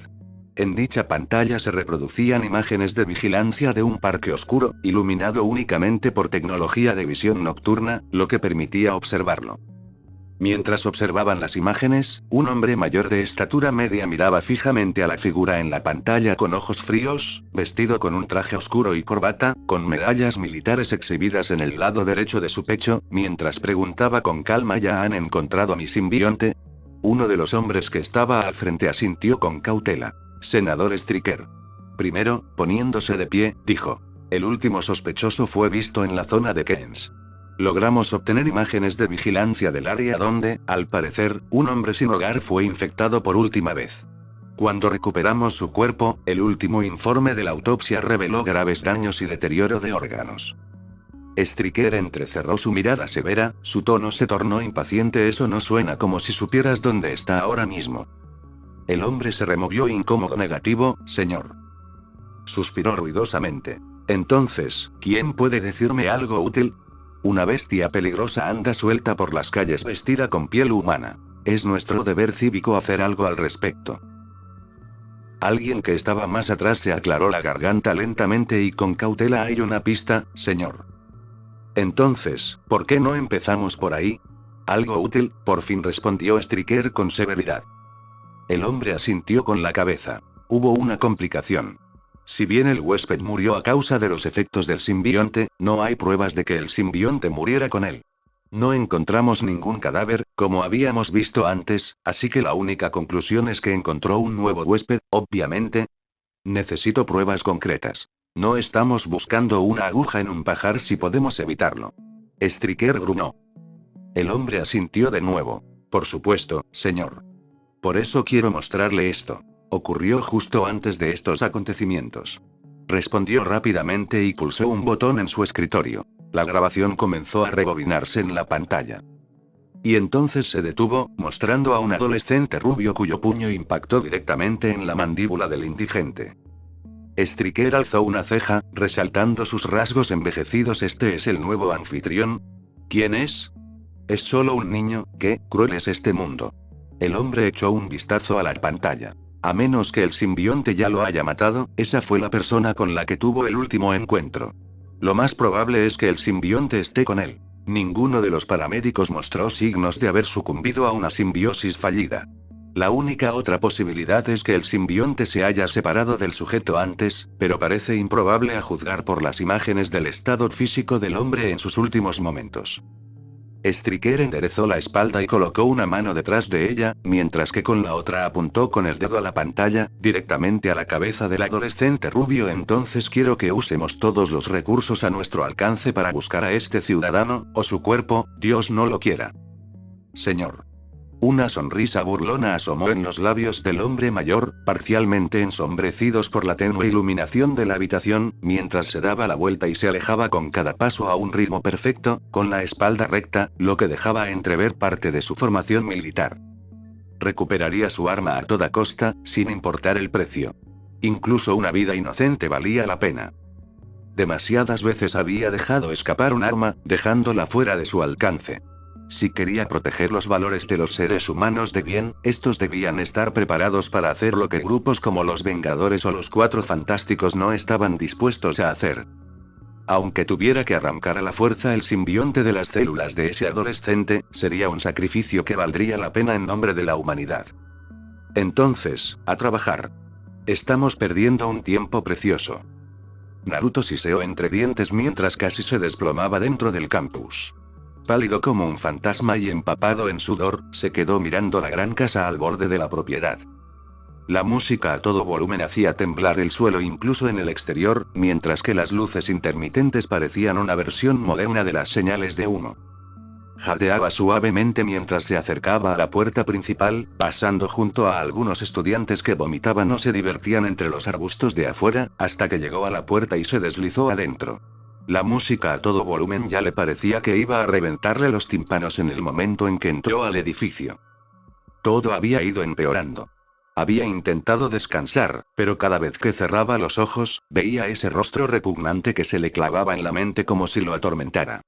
En dicha pantalla se reproducían imágenes de vigilancia de un parque oscuro, iluminado únicamente por tecnología de visión nocturna, lo que permitía observarlo. Mientras observaban las imágenes, un hombre mayor de estatura media miraba fijamente a la figura en la pantalla con ojos fríos, vestido con un traje oscuro y corbata, con medallas militares exhibidas en el lado derecho de su pecho, mientras preguntaba con calma: ¿ya han encontrado a mi simbionte? Uno de los hombres que estaba al frente asintió con cautela. Senador Striker. Primero, poniéndose de pie, dijo: el último sospechoso fue visto en la zona de Keynes. Logramos obtener imágenes de vigilancia del área donde, al parecer, un hombre sin hogar fue infectado por última vez. Cuando recuperamos su cuerpo, el último informe de la autopsia reveló graves daños y deterioro de órganos. Striker entrecerró su mirada severa, su tono se tornó impaciente. Eso no suena como si supieras dónde está ahora mismo. El hombre se removió incómodo. Negativo, señor. Suspiró ruidosamente. Entonces, ¿quién puede decirme algo útil? Una bestia peligrosa anda suelta por las calles vestida con piel humana. Es nuestro deber cívico hacer algo al respecto. Alguien que estaba más atrás se aclaró la garganta lentamente y con cautela. Hay una pista, señor. Entonces, ¿por qué no empezamos por ahí? Algo útil, por fin respondió Striker con severidad. El hombre asintió con la cabeza. Hubo una complicación. Si bien el huésped murió a causa de los efectos del simbionte, no hay pruebas de que el simbionte muriera con él. No encontramos ningún cadáver, como habíamos visto antes, así que la única conclusión es que encontró un nuevo huésped, obviamente. Necesito pruebas concretas. No estamos buscando una aguja en un pajar si podemos evitarlo. Striker gruñó. El hombre asintió de nuevo. Por supuesto, señor. Por eso quiero mostrarle esto. Ocurrió justo antes de estos acontecimientos. Respondió rápidamente y pulsó un botón en su escritorio. La grabación comenzó a rebobinarse en la pantalla. Y entonces se detuvo, mostrando a un adolescente rubio cuyo puño impactó directamente en la mandíbula del indigente. Striker alzó una ceja, resaltando sus rasgos envejecidos. ¿Este es el nuevo anfitrión? ¿Quién es? Es solo un niño. Qué cruel es este mundo. El hombre echó un vistazo a la pantalla. A menos que el simbionte ya lo haya matado, esa fue la persona con la que tuvo el último encuentro. Lo más probable es que el simbionte esté con él. Ninguno de los paramédicos mostró signos de haber sucumbido a una simbiosis fallida. La única otra posibilidad es que el simbionte se haya separado del sujeto antes, pero parece improbable a juzgar por las imágenes del estado físico del hombre en sus últimos momentos. Striker enderezó la espalda y colocó una mano detrás de ella, mientras que con la otra apuntó con el dedo a la pantalla, directamente a la cabeza del adolescente rubio. Entonces quiero que usemos todos los recursos a nuestro alcance para buscar a este ciudadano, o su cuerpo, Dios no lo quiera. Señor. Una sonrisa burlona asomó en los labios del hombre mayor, parcialmente ensombrecidos por la tenue iluminación de la habitación, mientras se daba la vuelta y se alejaba con cada paso a un ritmo perfecto, con la espalda recta, lo que dejaba entrever parte de su formación militar. recuperaría su arma a toda costa, sin importar el precio. Incluso una vida inocente valía la pena. Demasiadas veces había dejado escapar un arma, dejándola fuera de su alcance. Si quería proteger los valores de los seres humanos de bien, estos debían estar preparados para hacer lo que grupos como los Vengadores o los Cuatro Fantásticos no estaban dispuestos a hacer. Aunque tuviera que arrancar a la fuerza el simbionte de las células de ese adolescente, sería un sacrificio que valdría la pena en nombre de la humanidad. Entonces, a trabajar. Estamos perdiendo un tiempo precioso. Naruto siseó entre dientes mientras casi se desplomaba dentro del campus. Pálido como un fantasma y empapado en sudor, se quedó mirando la gran casa al borde de la propiedad. La música a todo volumen hacía temblar el suelo incluso en el exterior, mientras que las luces intermitentes parecían una versión moderna de las señales de humo. Jadeaba suavemente mientras se acercaba a la puerta principal, pasando junto a algunos estudiantes que vomitaban o se divertían entre los arbustos de afuera, hasta que llegó a la puerta y se deslizó adentro. La música a todo volumen ya le parecía que iba a reventarle los tímpanos en el momento en que entró al edificio. Todo había ido empeorando. Había intentado descansar, pero cada vez que cerraba los ojos, veía ese rostro repugnante que se le clavaba en la mente como si lo atormentara.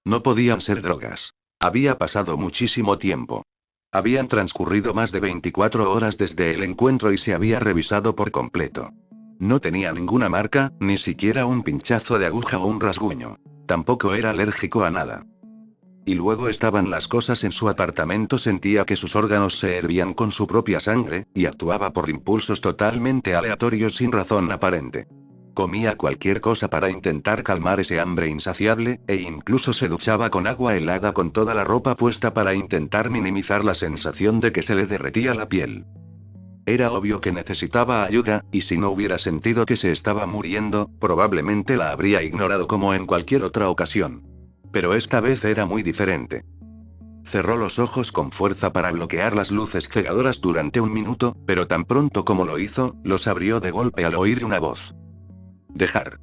No podían ser drogas. Había pasado muchísimo tiempo. Habían transcurrido más de 24 horas desde el encuentro y se había revisado por completo. No tenía ninguna marca, ni siquiera un pinchazo de aguja o un rasguño. Tampoco era alérgico a nada. Y luego estaban las cosas en su apartamento, sentía que sus órganos se hervían con su propia sangre, y actuaba por impulsos totalmente aleatorios sin razón aparente. Comía cualquier cosa para intentar calmar ese hambre insaciable, e incluso se duchaba con agua helada con toda la ropa puesta para intentar minimizar la sensación de que se le derretía la piel. Era obvio que necesitaba ayuda, y si no hubiera sentido que se estaba muriendo, probablemente la habría ignorado como en cualquier otra ocasión. Pero esta vez era muy diferente. Cerró los ojos con fuerza para bloquear las luces cegadoras durante un minuto, pero tan pronto como lo hizo, los abrió de golpe al oír una voz. Dejar.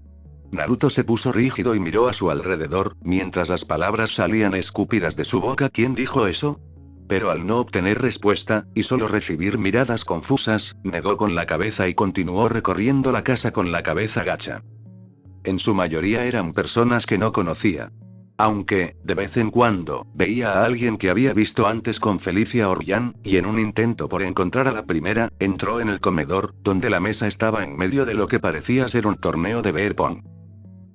Naruto se puso rígido y miró a su alrededor, mientras las palabras salían escúpidas de su boca. ¿Quién dijo eso? Pero al no obtener respuesta, y solo recibir miradas confusas, negó con la cabeza y continuó recorriendo la casa con la cabeza gacha. En su mayoría eran personas que no conocía. Aunque, de vez en cuando, veía a alguien que había visto antes con Felicia Orellán, y en un intento por encontrar a la primera, entró en el comedor, donde la mesa estaba en medio de lo que parecía ser un torneo de beer pong.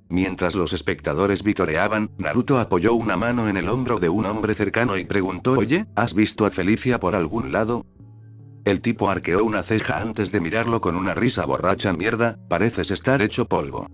Mientras los espectadores vitoreaban, Naruto apoyó una mano en el hombro de un hombre cercano y preguntó: «Oye, ¿has visto a Felicia por algún lado?» El tipo arqueó una ceja antes de mirarlo con una risa borracha. «Mierda, pareces estar hecho polvo».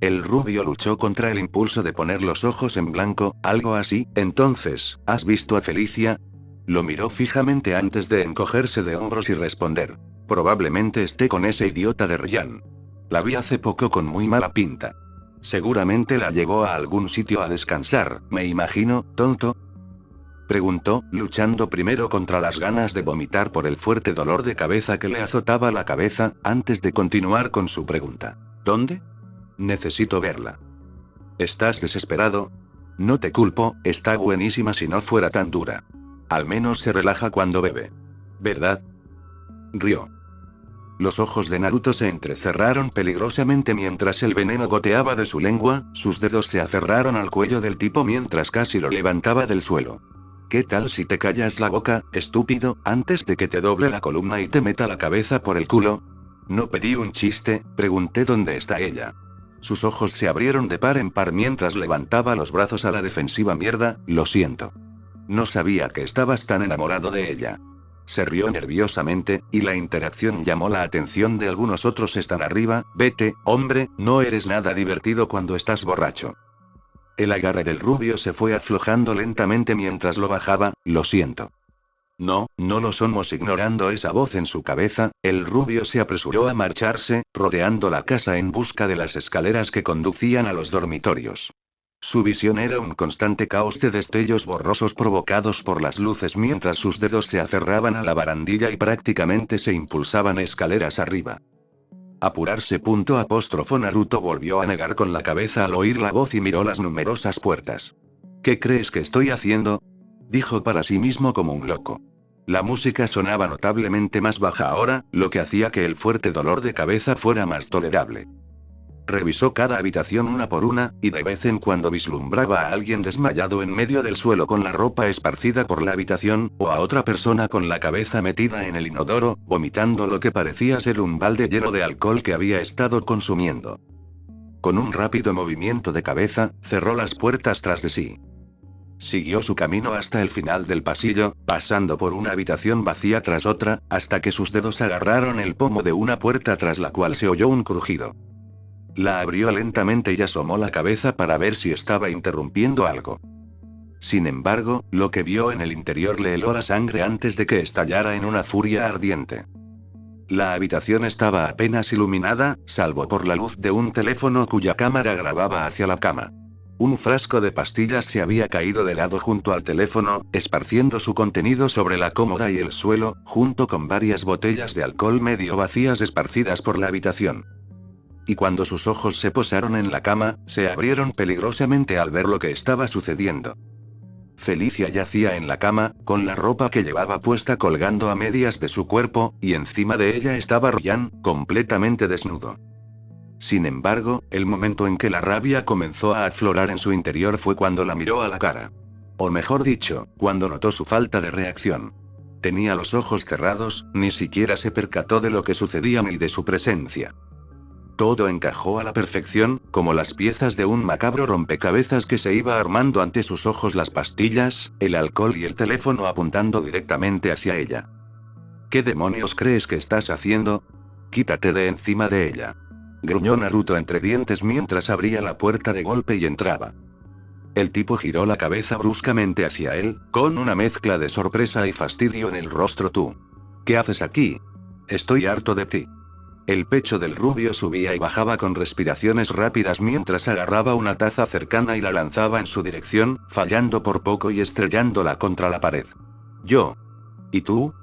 El rubio luchó contra el impulso de poner los ojos en blanco, algo así. «Entonces, ¿has visto a Felicia?» Lo miró fijamente antes de encogerse de hombros y responder: «Probablemente esté con ese idiota de Ryan. La vi hace poco con muy mala pinta. Seguramente la llevó a algún sitio a descansar, me imagino, tonto». Preguntó, luchando primero contra las ganas de vomitar por el fuerte dolor de cabeza que le azotaba la cabeza, antes de continuar con su pregunta. «¿Dónde? Necesito verla». «¿Estás desesperado?» «No te culpo, está buenísima si no fuera tan dura. Al menos se relaja cuando bebe. ¿Verdad?». Rió. Los ojos de Naruto se entrecerraron peligrosamente mientras el veneno goteaba de su lengua, sus dedos se aferraron al cuello del tipo mientras casi lo levantaba del suelo. «¿Qué tal si te callas la boca, estúpido, antes de que te doble la columna y te meta la cabeza por el culo?» «No pedí un chiste, pregunté dónde está ella». Sus ojos se abrieron de par en par mientras levantaba los brazos a la defensiva. «Mierda, lo siento. No sabía que estabas tan enamorado de ella». Se rió nerviosamente, y la interacción llamó la atención de algunos otros. «Están arriba, vete, hombre, no eres nada divertido cuando estás borracho». El agarre del rubio se fue aflojando lentamente mientras lo bajaba. «Lo siento». «No, no lo somos». Ignorando esa voz en su cabeza, el rubio se apresuró a marcharse, rodeando la casa en busca de las escaleras que conducían a los dormitorios. Su visión era un constante caos de destellos borrosos provocados por las luces mientras sus dedos se aferraban a la barandilla y prácticamente se impulsaban escaleras arriba. «Apurarse». Naruto volvió a negar con la cabeza al oír la voz y miró las numerosas puertas. «¿Qué crees que estoy haciendo?», dijo para sí mismo como un loco. La música sonaba notablemente más baja ahora, lo que hacía que el fuerte dolor de cabeza fuera más tolerable. Revisó cada habitación una por una, y de vez en cuando vislumbraba a alguien desmayado en medio del suelo con la ropa esparcida por la habitación, o a otra persona con la cabeza metida en el inodoro, vomitando lo que parecía ser un balde lleno de alcohol que había estado consumiendo. Con un rápido movimiento de cabeza, cerró las puertas tras de sí. Siguió su camino hasta el final del pasillo, pasando por una habitación vacía tras otra, hasta que sus dedos agarraron el pomo de una puerta tras la cual se oyó un crujido. La abrió lentamente y asomó la cabeza para ver si estaba interrumpiendo algo. Sin embargo, lo que vio en el interior le heló la sangre antes de que estallara en una furia ardiente. La habitación estaba apenas iluminada, salvo por la luz de un teléfono cuya cámara grababa hacia la cama. Un frasco de pastillas se había caído de lado junto al teléfono, esparciendo su contenido sobre la cómoda y el suelo, junto con varias botellas de alcohol medio vacías esparcidas por la habitación. Y cuando sus ojos se posaron en la cama, se abrieron peligrosamente al ver lo que estaba sucediendo. Felicia yacía en la cama, con la ropa que llevaba puesta colgando a medias de su cuerpo, y encima de ella estaba Ryan, completamente desnudo. Sin embargo, el momento en que la rabia comenzó a aflorar en su interior fue cuando la miró a la cara. O mejor dicho, cuando notó su falta de reacción. Tenía los ojos cerrados, ni siquiera se percató de lo que sucedía ni de su presencia. Todo encajó a la perfección, como las piezas de un macabro rompecabezas que se iba armando ante sus ojos, las pastillas, el alcohol y el teléfono apuntando directamente hacia ella. ¿Qué demonios crees que estás haciendo? Quítate de encima de ella. Gruñó Naruto entre dientes mientras abría la puerta de golpe y entraba. El tipo giró la cabeza bruscamente hacia él, con una mezcla de sorpresa y fastidio en el rostro. ¿Tú? ¿Qué haces aquí? Estoy harto de ti. El pecho del rubio subía y bajaba con respiraciones rápidas mientras agarraba una taza cercana y la lanzaba en su dirección, fallando por poco y estrellándola contra la pared. Yo. ¿Y tú?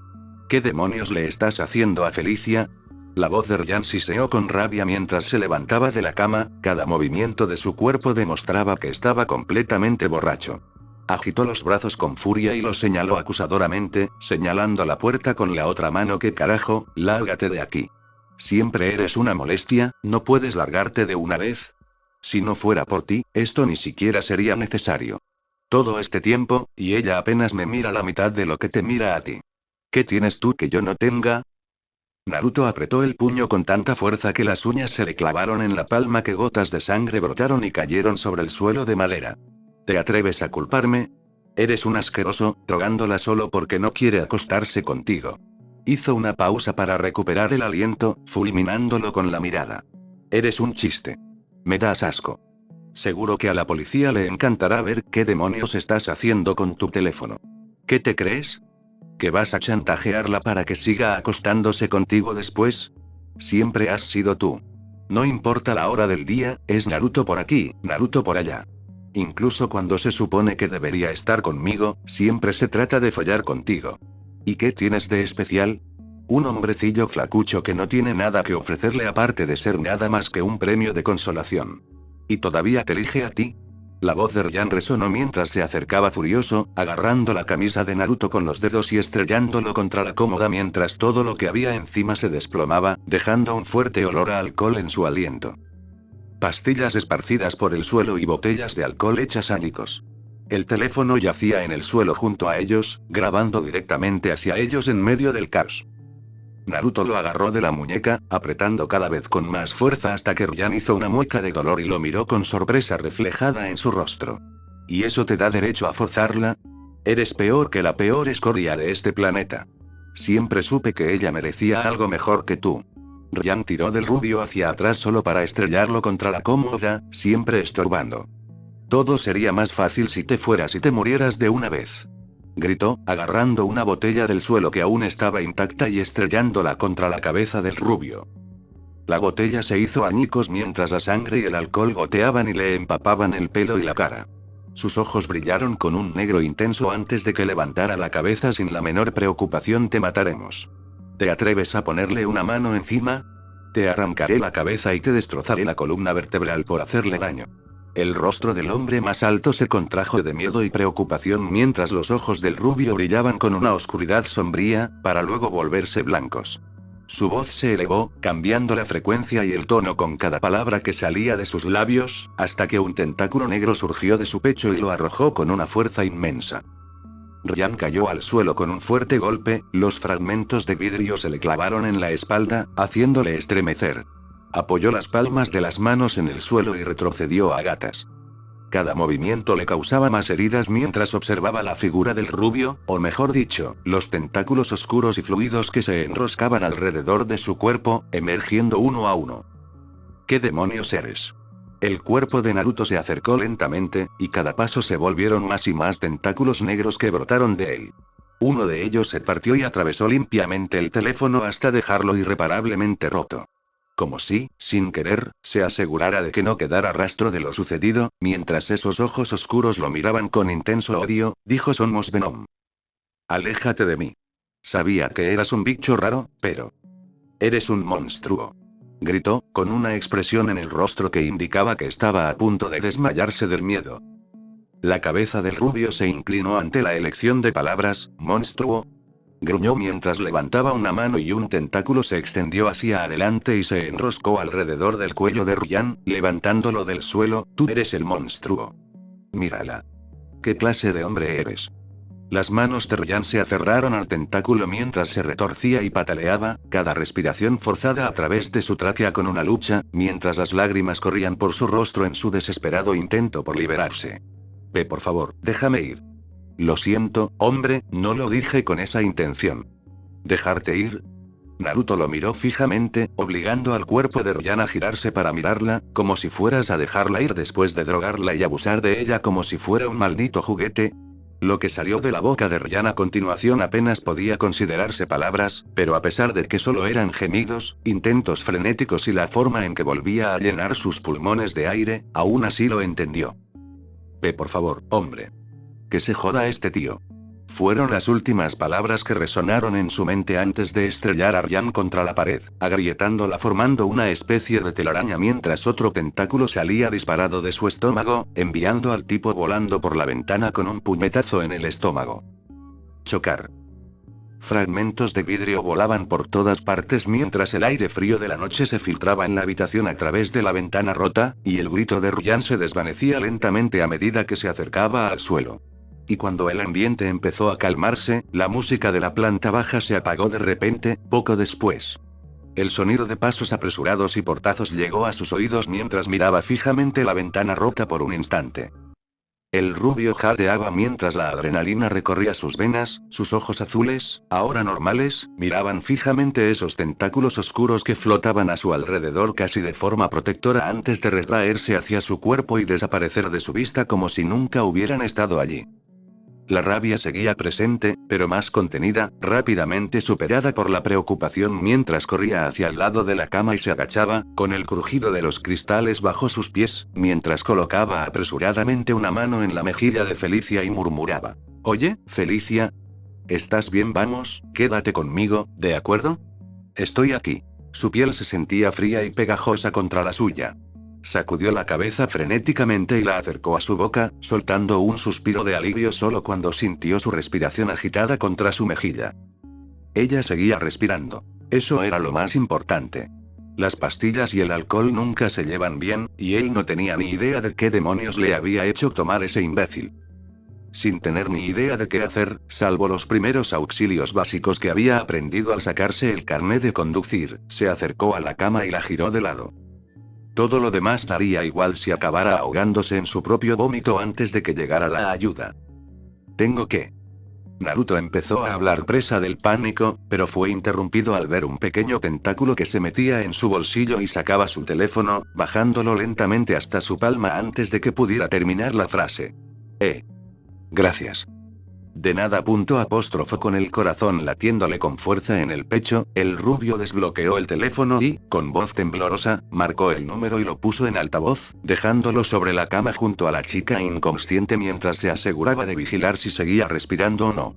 ¿Qué demonios le estás haciendo a Felicia? La voz de Ryan siseó con rabia mientras se levantaba de la cama, cada movimiento de su cuerpo demostraba que estaba completamente borracho. Agitó los brazos con furia y los señaló acusadoramente, señalando la puerta con la otra mano. ¿Qué carajo? Lárgate de aquí. Siempre eres una molestia, ¿no puedes largarte de una vez? Si no fuera por ti, esto ni siquiera sería necesario. Todo este tiempo, y ella apenas me mira la mitad de lo que te mira a ti. ¿Qué tienes tú que yo no tenga? Naruto apretó el puño con tanta fuerza que las uñas se le clavaron en la palma, que gotas de sangre brotaron y cayeron sobre el suelo de madera. ¿Te atreves a culparme? Eres un asqueroso, rogándola solo porque no quiere acostarse contigo. Hizo una pausa para recuperar el aliento, fulminándolo con la mirada. Eres un chiste. Me das asco. Seguro que a la policía le encantará ver qué demonios estás haciendo con tu teléfono. ¿Qué te crees? ¿Que vas a chantajearla para que siga acostándose contigo después? Siempre has sido tú. No importa la hora del día, es Naruto por aquí, Naruto por allá. Incluso cuando se supone que debería estar conmigo, siempre se trata de follar contigo. ¿Y qué tienes de especial? Un hombrecillo flacucho que no tiene nada que ofrecerle aparte de ser nada más que un premio de consolación. ¿Y todavía te elige a ti? La voz de Ryan resonó mientras se acercaba furioso, agarrando la camisa de Naruto con los dedos y estrellándolo contra la cómoda mientras todo lo que había encima se desplomaba, dejando un fuerte olor a alcohol en su aliento. Pastillas esparcidas por el suelo y botellas de alcohol hechas añicos. El teléfono yacía en el suelo junto a ellos, grabando directamente hacia ellos en medio del caos. Naruto lo agarró de la muñeca, apretando cada vez con más fuerza hasta que Ryan hizo una mueca de dolor y lo miró con sorpresa reflejada en su rostro. ¿Y eso te da derecho a forzarla? Eres peor que la peor escoria de este planeta. Siempre supe que ella merecía algo mejor que tú. Ryan tiró del rubio hacia atrás solo para estrellarlo contra la cómoda, siempre estorbando. Todo sería más fácil si te fueras y te murieras de una vez. Gritó, agarrando una botella del suelo que aún estaba intacta y estrellándola contra la cabeza del rubio. La botella se hizo añicos mientras la sangre y el alcohol goteaban y le empapaban el pelo y la cara. Sus ojos brillaron con un negro intenso antes de que levantara la cabeza sin la menor preocupación. Te mataremos. ¿Te atreves a ponerle una mano encima? Te arrancaré la cabeza y te destrozaré la columna vertebral por hacerle daño. El rostro del hombre más alto se contrajo de miedo y preocupación mientras los ojos del rubio brillaban con una oscuridad sombría, para luego volverse blancos. Su voz se elevó, cambiando la frecuencia y el tono con cada palabra que salía de sus labios, hasta que un tentáculo negro surgió de su pecho y lo arrojó con una fuerza inmensa. Ryan cayó al suelo con un fuerte golpe, los fragmentos de vidrio se le clavaron en la espalda, haciéndole estremecer. Apoyó las palmas de las manos en el suelo y retrocedió a gatas. Cada movimiento le causaba más heridas mientras observaba la figura del rubio, o mejor dicho, los tentáculos oscuros y fluidos que se enroscaban alrededor de su cuerpo, emergiendo uno a uno. ¿Qué demonios eres? El cuerpo de Naruto se acercó lentamente, y cada paso se volvieron más y más tentáculos negros que brotaron de él. Uno de ellos se partió y atravesó limpiamente el teléfono hasta dejarlo irreparablemente roto. Como si, sin querer, se asegurara de que no quedara rastro de lo sucedido, mientras esos ojos oscuros lo miraban con intenso odio, dijo Son Venom. Aléjate de mí. Sabía que eras un bicho raro, pero... eres un monstruo. Gritó, con una expresión en el rostro que indicaba que estaba a punto de desmayarse del miedo. La cabeza del rubio se inclinó ante la elección de palabras, monstruo. Gruñó mientras levantaba una mano y un tentáculo se extendió hacia adelante y se enroscó alrededor del cuello de Ryan, levantándolo del suelo. Tú eres el monstruo. Mírala. ¿Qué clase de hombre eres? Las manos de Ryan se aferraron al tentáculo mientras se retorcía y pataleaba, cada respiración forzada a través de su tráquea con una lucha, mientras las lágrimas corrían por su rostro en su desesperado intento por liberarse. Por favor, déjame ir. Lo siento, hombre, no lo dije con esa intención. ¿Dejarte ir? Naruto lo miró fijamente, obligando al cuerpo de Ryan a girarse para mirarla, como si fueras a dejarla ir después de drogarla y abusar de ella como si fuera un maldito juguete. Lo que salió de la boca de Ryan a continuación apenas podía considerarse palabras, pero a pesar de que solo eran gemidos, intentos frenéticos y la forma en que volvía a llenar sus pulmones de aire, aún así lo entendió. Por favor, hombre. Que se joda este tío. Fueron las últimas palabras que resonaron en su mente antes de estrellar a Ryan contra la pared, agrietándola formando una especie de telaraña mientras otro tentáculo salía disparado de su estómago, enviando al tipo volando por la ventana con un puñetazo en el estómago. Chocar. Fragmentos de vidrio volaban por todas partes mientras el aire frío de la noche se filtraba en la habitación a través de la ventana rota, y el grito de Ryan se desvanecía lentamente a medida que se acercaba al suelo. Y cuando el ambiente empezó a calmarse, la música de la planta baja se apagó de repente, poco después. El sonido de pasos apresurados y portazos llegó a sus oídos mientras miraba fijamente la ventana rota por un instante. El rubio jadeaba mientras la adrenalina recorría sus venas, sus ojos azules, ahora normales, miraban fijamente esos tentáculos oscuros que flotaban a su alrededor casi de forma protectora antes de retraerse hacia su cuerpo y desaparecer de su vista como si nunca hubieran estado allí. La rabia seguía presente, pero más contenida, rápidamente superada por la preocupación mientras corría hacia el lado de la cama y se agachaba, con el crujido de los cristales bajo sus pies, mientras colocaba apresuradamente una mano en la mejilla de Felicia y murmuraba. Oye, Felicia. ¿Estás bien? Vamos, quédate conmigo, ¿de acuerdo? Estoy aquí. Su piel se sentía fría y pegajosa contra la suya. Sacudió la cabeza frenéticamente y la acercó a su boca, soltando un suspiro de alivio solo cuando sintió su respiración agitada contra su mejilla. Ella seguía respirando. Eso era lo más importante. Las pastillas y el alcohol nunca se llevan bien, y él no tenía ni idea de qué demonios le había hecho tomar ese imbécil. Sin tener ni idea de qué hacer, salvo los primeros auxilios básicos que había aprendido al sacarse el carné de conducir, se acercó a la cama y la giró de lado. Todo lo demás daría igual si acabara ahogándose en su propio vómito antes de que llegara la ayuda. Tengo que... Naruto empezó a hablar presa del pánico, pero fue interrumpido al ver un pequeño tentáculo que se metía en su bolsillo y sacaba su teléfono, bajándolo lentamente hasta su palma antes de que pudiera terminar la frase. Gracias. De nada. Con el corazón latiéndole con fuerza en el pecho, el rubio desbloqueó el teléfono y, con voz temblorosa, marcó el número y lo puso en altavoz, dejándolo sobre la cama junto a la chica inconsciente mientras se aseguraba de vigilar si seguía respirando o no.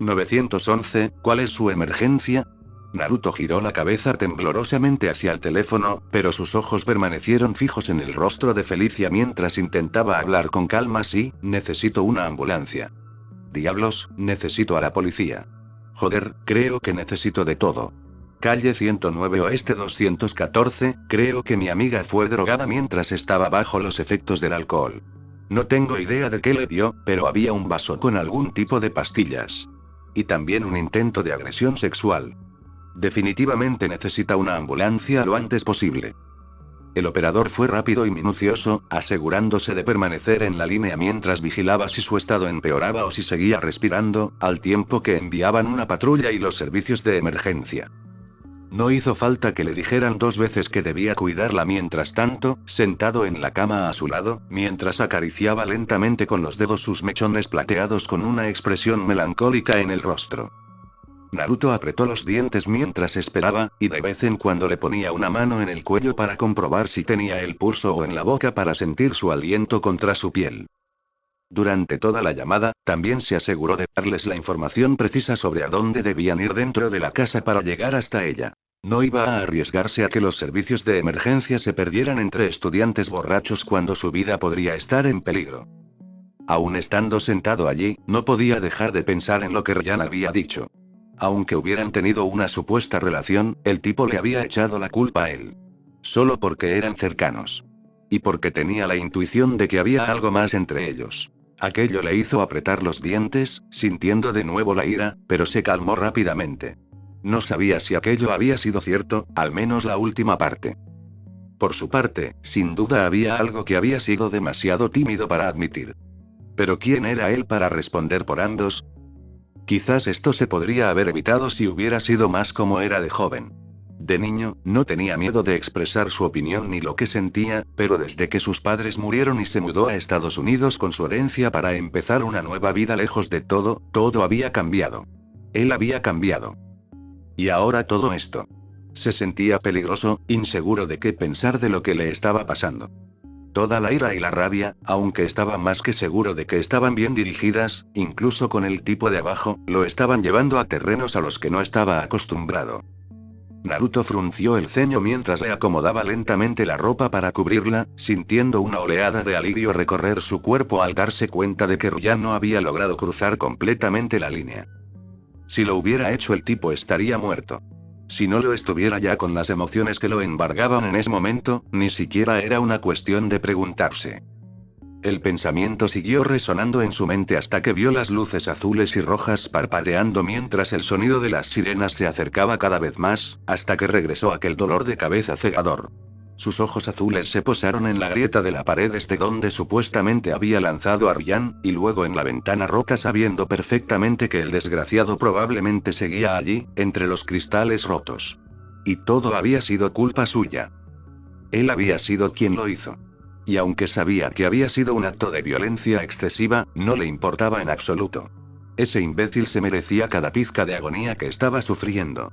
911, ¿cuál es su emergencia? Naruto giró la cabeza temblorosamente hacia el teléfono, pero sus ojos permanecieron fijos en el rostro de Felicia mientras intentaba hablar con calma. Sí, necesito una ambulancia. Diablos, necesito a la policía. Joder, creo que necesito de todo. Calle 109 Oeste 214, creo que mi amiga fue drogada mientras estaba bajo los efectos del alcohol. No tengo idea de qué le dio, pero había un vaso con algún tipo de pastillas. Y también un intento de agresión sexual. Definitivamente necesita una ambulancia lo antes posible. El operador fue rápido y minucioso, asegurándose de permanecer en la línea mientras vigilaba si su estado empeoraba o si seguía respirando, al tiempo que enviaban una patrulla y los servicios de emergencia. No hizo falta que le dijeran 2 veces que debía cuidarla. Mientras tanto, sentado en la cama a su lado, mientras acariciaba lentamente con los dedos sus mechones plateados con una expresión melancólica en el rostro. Naruto apretó los dientes mientras esperaba, y de vez en cuando le ponía una mano en el cuello para comprobar si tenía el pulso o en la boca para sentir su aliento contra su piel. Durante toda la llamada, también se aseguró de darles la información precisa sobre a dónde debían ir dentro de la casa para llegar hasta ella. No iba a arriesgarse a que los servicios de emergencia se perdieran entre estudiantes borrachos cuando su vida podría estar en peligro. Aún estando sentado allí, no podía dejar de pensar en lo que Ryan había dicho. Aunque hubieran tenido una supuesta relación, el tipo le había echado la culpa a él. Solo porque eran cercanos. Y porque tenía la intuición de que había algo más entre ellos. Aquello le hizo apretar los dientes, sintiendo de nuevo la ira, pero se calmó rápidamente. No sabía si aquello había sido cierto, al menos la última parte. Por su parte, sin duda había algo que había sido demasiado tímido para admitir. Pero ¿quién era él para responder por ambos? Quizás esto se podría haber evitado si hubiera sido más como era de joven. De niño, no tenía miedo de expresar su opinión ni lo que sentía, pero desde que sus padres murieron y se mudó a Estados Unidos con su herencia para empezar una nueva vida lejos de todo, todo había cambiado. Él había cambiado. Y ahora todo esto. Se sentía peligroso, inseguro de qué pensar de lo que le estaba pasando. Toda la ira y la rabia, aunque estaba más que seguro de que estaban bien dirigidas, incluso con el tipo de abajo, lo estaban llevando a terrenos a los que no estaba acostumbrado. Naruto frunció el ceño mientras le acomodaba lentamente la ropa para cubrirla, sintiendo una oleada de alivio recorrer su cuerpo al darse cuenta de que Ryan no había logrado cruzar completamente la línea. Si lo hubiera hecho, el tipo estaría muerto. Si no lo estuviera ya con las emociones que lo embargaban en ese momento, ni siquiera era una cuestión de preguntarse. El pensamiento siguió resonando en su mente hasta que vio las luces azules y rojas parpadeando mientras el sonido de las sirenas se acercaba cada vez más, hasta que regresó aquel dolor de cabeza cegador. Sus ojos azules se posaron en la grieta de la pared desde donde supuestamente había lanzado a Ryan, y luego en la ventana rota sabiendo perfectamente que el desgraciado probablemente seguía allí, entre los cristales rotos. Y todo había sido culpa suya. Él había sido quien lo hizo. Y aunque sabía que había sido un acto de violencia excesiva, no le importaba en absoluto. Ese imbécil se merecía cada pizca de agonía que estaba sufriendo.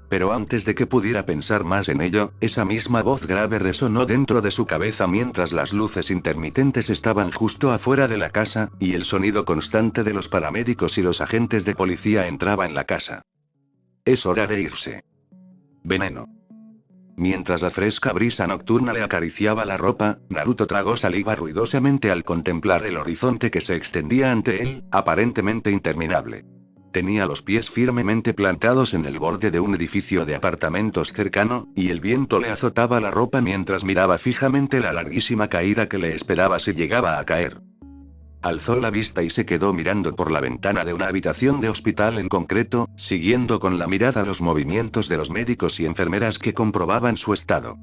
Pero antes de que pudiera pensar más en ello, esa misma voz grave resonó dentro de su cabeza mientras las luces intermitentes estaban justo afuera de la casa, y el sonido constante de los paramédicos y los agentes de policía entraba en la casa. Es hora de irse. Veneno. Mientras la fresca brisa nocturna le acariciaba la ropa, Naruto tragó saliva ruidosamente al contemplar el horizonte que se extendía ante él, aparentemente interminable. Tenía los pies firmemente plantados en el borde de un edificio de apartamentos cercano, y el viento le azotaba la ropa mientras miraba fijamente la larguísima caída que le esperaba si llegaba a caer. Alzó la vista y se quedó mirando por la ventana de una habitación de hospital en concreto, siguiendo con la mirada los movimientos de los médicos y enfermeras que comprobaban su estado.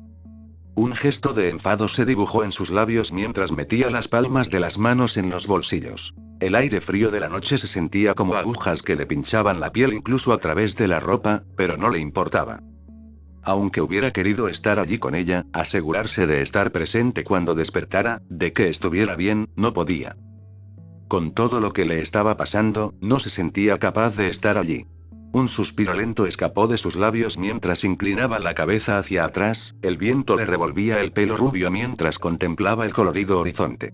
Un gesto de enfado se dibujó en sus labios mientras metía las palmas de las manos en los bolsillos. El aire frío de la noche se sentía como agujas que le pinchaban la piel incluso a través de la ropa, pero no le importaba. Aunque hubiera querido estar allí con ella, asegurarse de estar presente cuando despertara, de que estuviera bien, no podía. Con todo lo que le estaba pasando, no se sentía capaz de estar allí. Un suspiro lento escapó de sus labios mientras inclinaba la cabeza hacia atrás, el viento le revolvía el pelo rubio mientras contemplaba el colorido horizonte.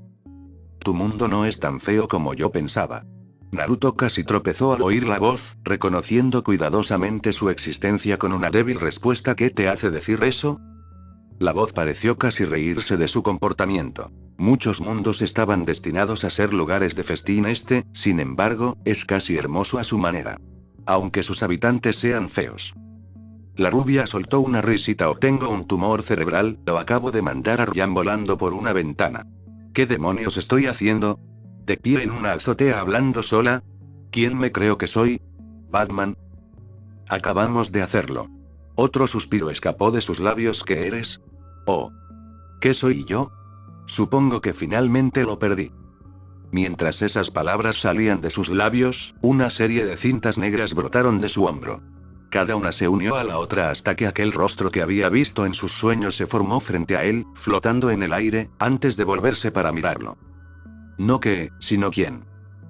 Tu mundo no es tan feo como yo pensaba. Naruto casi tropezó al oír la voz, reconociendo cuidadosamente su existencia con una débil respuesta. ¿Qué te hace decir eso? La voz pareció casi reírse de su comportamiento. Muchos mundos estaban destinados a ser lugares de festín. Sin embargo, es casi hermoso a su manera. Aunque sus habitantes sean feos. La rubia soltó una risita. O tengo un tumor cerebral, lo acabo de mandar a Ryan volando por una ventana. ¿Qué demonios estoy haciendo? ¿De pie en una azotea hablando sola? ¿Quién me creo que soy? ¿Batman? Acabamos de hacerlo. Otro suspiro escapó de sus labios. ¿Qué eres? Oh. ¿Qué soy yo? Supongo que finalmente lo perdí. Mientras esas palabras salían de sus labios, una serie de cintas negras brotaron de su hombro. Cada una se unió a la otra hasta que aquel rostro que había visto en sus sueños se formó frente a él, flotando en el aire, antes de volverse para mirarlo. No qué, sino quién.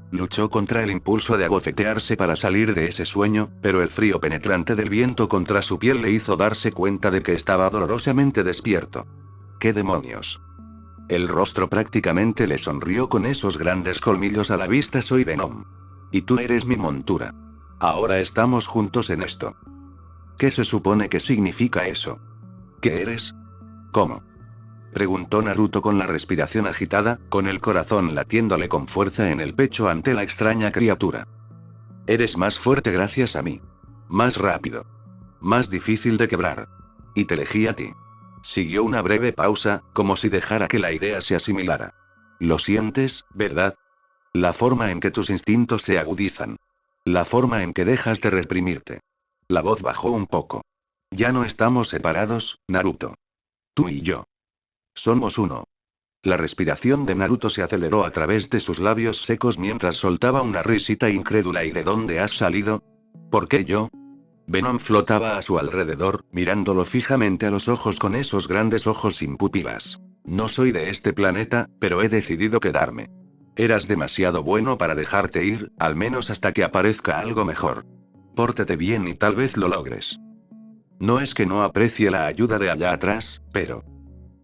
Luchó contra el impulso de abofetearse para salir de ese sueño, pero el frío penetrante del viento contra su piel le hizo darse cuenta de que estaba dolorosamente despierto. ¿Qué demonios? El rostro prácticamente le sonrió con esos grandes colmillos a la vista. Soy Venom. Y tú eres mi montura. Ahora estamos juntos en esto. ¿Qué se supone que significa eso? ¿Qué eres? ¿Cómo? Preguntó Naruto con la respiración agitada, con el corazón latiéndole con fuerza en el pecho ante la extraña criatura. Eres más fuerte gracias a mí. Más rápido. Más difícil de quebrar. Y te elegí a ti. Siguió una breve pausa, como si dejara que la idea se asimilara. Lo sientes, ¿verdad? La forma en que tus instintos se agudizan. La forma en que dejas de reprimirte. La voz bajó un poco. Ya no estamos separados, Naruto. Tú y yo. Somos uno. La respiración de Naruto se aceleró a través de sus labios secos mientras soltaba una risita incrédula. ¿Y de dónde has salido? ¿Por qué yo? Venom flotaba a su alrededor, mirándolo fijamente a los ojos con esos grandes ojos sin pupilas. No soy de este planeta, pero he decidido quedarme. Eras demasiado bueno para dejarte ir, al menos hasta que aparezca algo mejor. Pórtate bien y tal vez lo logres. No es que no aprecie la ayuda de allá atrás, pero...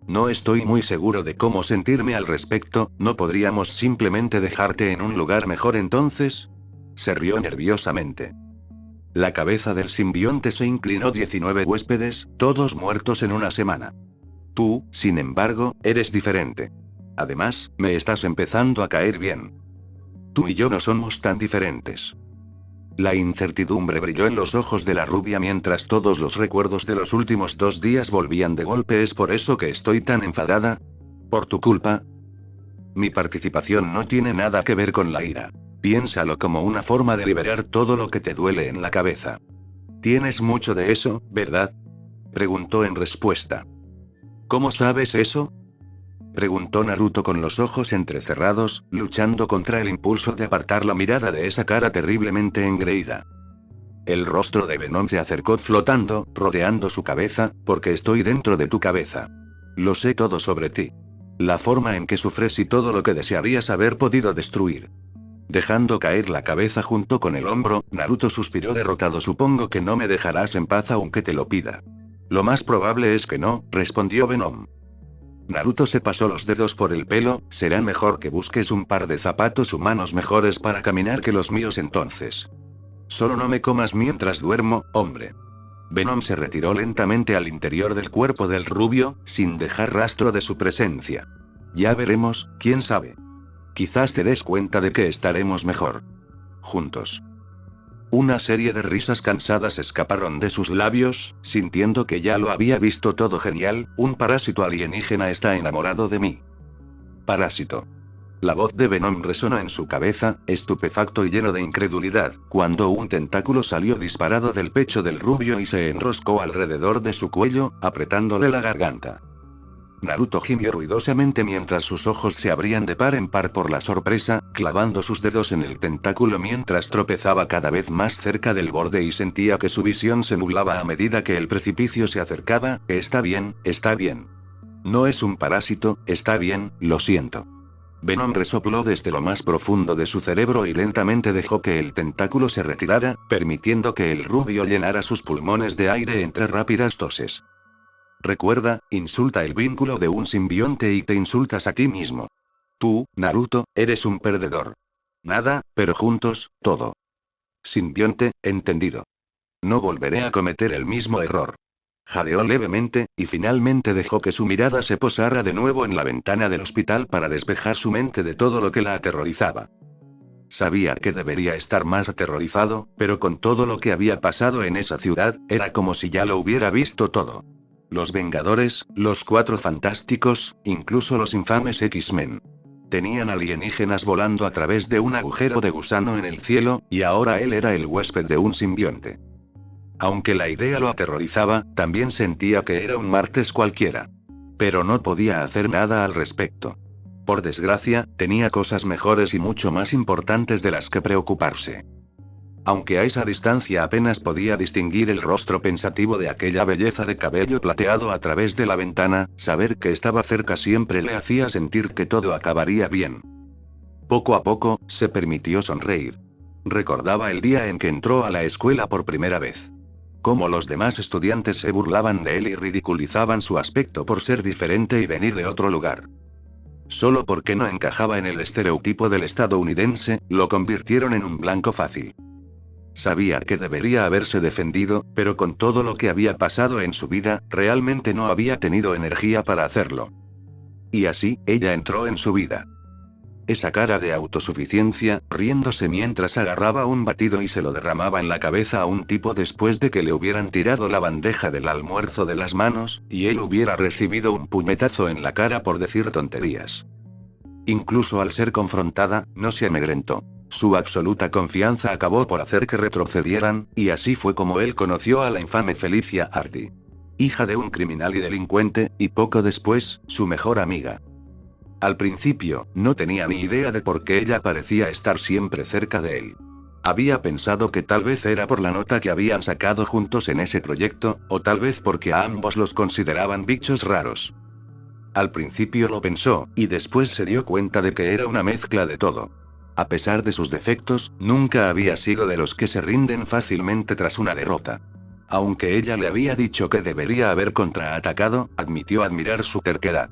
No estoy muy seguro de cómo sentirme al respecto. ¿No podríamos simplemente dejarte en un lugar mejor entonces? Se rió nerviosamente. La cabeza del simbionte se inclinó. 19 huéspedes, todos muertos en una semana. Tú, sin embargo, eres diferente. Además, me estás empezando a caer bien. Tú y yo no somos tan diferentes. La incertidumbre brilló en los ojos de la rubia mientras todos los recuerdos de los últimos 2 días volvían de golpe. ¿Es por eso que estoy tan enfadada? ¿Por tu culpa? Mi participación no tiene nada que ver con la ira. Piénsalo como una forma de liberar todo lo que te duele en la cabeza. ¿Tienes mucho de eso, verdad? Preguntó en respuesta. ¿Cómo sabes eso? Preguntó Naruto con los ojos entrecerrados, luchando contra el impulso de apartar la mirada de esa cara terriblemente engreída. El rostro de Venom se acercó flotando, rodeando su cabeza, porque estoy dentro de tu cabeza. Lo sé todo sobre ti. La forma en que sufres y todo lo que desearías haber podido destruir. Dejando caer la cabeza junto con el hombro, Naruto suspiró derrotado. Supongo que no me dejarás en paz aunque te lo pida. Lo más probable es que no, respondió Venom. Naruto se pasó los dedos por el pelo. Será mejor que busques un par de zapatos humanos mejores para caminar que los míos entonces. Solo no me comas mientras duermo, hombre. Venom se retiró lentamente al interior del cuerpo del rubio, sin dejar rastro de su presencia. Ya veremos, quién sabe. Quizás te des cuenta de que estaremos mejor. Juntos. Una serie de risas cansadas escaparon de sus labios, sintiendo que ya lo había visto todo. Genial, un parásito alienígena está enamorado de mí. Parásito. La voz de Venom resonó en su cabeza, estupefacto y lleno de incredulidad, cuando un tentáculo salió disparado del pecho del rubio y se enroscó alrededor de su cuello, apretándole la garganta. Naruto gimió ruidosamente mientras sus ojos se abrían de par en par por la sorpresa, clavando sus dedos en el tentáculo mientras tropezaba cada vez más cerca del borde y sentía que su visión se nublaba a medida que el precipicio se acercaba. Está bien, está bien. No es un parásito, está bien, lo siento. Venom resopló desde lo más profundo de su cerebro y lentamente dejó que el tentáculo se retirara, permitiendo que el rubio llenara sus pulmones de aire entre rápidas toses. Recuerda, insulta el vínculo de un simbionte y te insultas a ti mismo. Tú, Naruto, eres un perdedor. Nada, pero juntos, todo. Simbionte, entendido. No volveré a cometer el mismo error. Jadeó levemente, y finalmente dejó que su mirada se posara de nuevo en la ventana del hospital para despejar su mente de todo lo que la aterrorizaba. Sabía que debería estar más aterrorizado, pero con todo lo que había pasado en esa ciudad, era como si ya lo hubiera visto todo. Los Vengadores, los Cuatro Fantásticos, incluso los infames X-Men. Tenían alienígenas volando a través de un agujero de gusano en el cielo, y ahora él era el huésped de un simbionte. Aunque la idea lo aterrorizaba, también sentía que era un martes cualquiera. Pero no podía hacer nada al respecto. Por desgracia, tenía cosas mejores y mucho más importantes de las que preocuparse. Aunque a esa distancia apenas podía distinguir el rostro pensativo de aquella belleza de cabello plateado a través de la ventana, saber que estaba cerca siempre le hacía sentir que todo acabaría bien. Poco a poco, se permitió sonreír. Recordaba el día en que entró a la escuela por primera vez. Cómo los demás estudiantes se burlaban de él y ridiculizaban su aspecto por ser diferente y venir de otro lugar. Solo porque no encajaba en el estereotipo del estadounidense, lo convirtieron en un blanco fácil. Sabía que debería haberse defendido, pero con todo lo que había pasado en su vida, realmente no había tenido energía para hacerlo. Y así, ella entró en su vida. Esa cara de autosuficiencia, riéndose mientras agarraba un batido y se lo derramaba en la cabeza a un tipo después de que le hubieran tirado la bandeja del almuerzo de las manos, y él hubiera recibido un puñetazo en la cara por decir tonterías. Incluso al ser confrontada, no se amedrentó. Su absoluta confianza acabó por hacer que retrocedieran, y así fue como él conoció a la infame Felicia Arty. Hija de un criminal y delincuente, y poco después, su mejor amiga. Al principio, no tenía ni idea de por qué ella parecía estar siempre cerca de él. Había pensado que tal vez era por la nota que habían sacado juntos en ese proyecto, o tal vez porque a ambos los consideraban bichos raros. Al principio lo pensó, y después se dio cuenta de que era una mezcla de todo. A pesar de sus defectos, nunca había sido de los que se rinden fácilmente tras una derrota. Aunque ella le había dicho que debería haber contraatacado, admitió admirar su terquedad.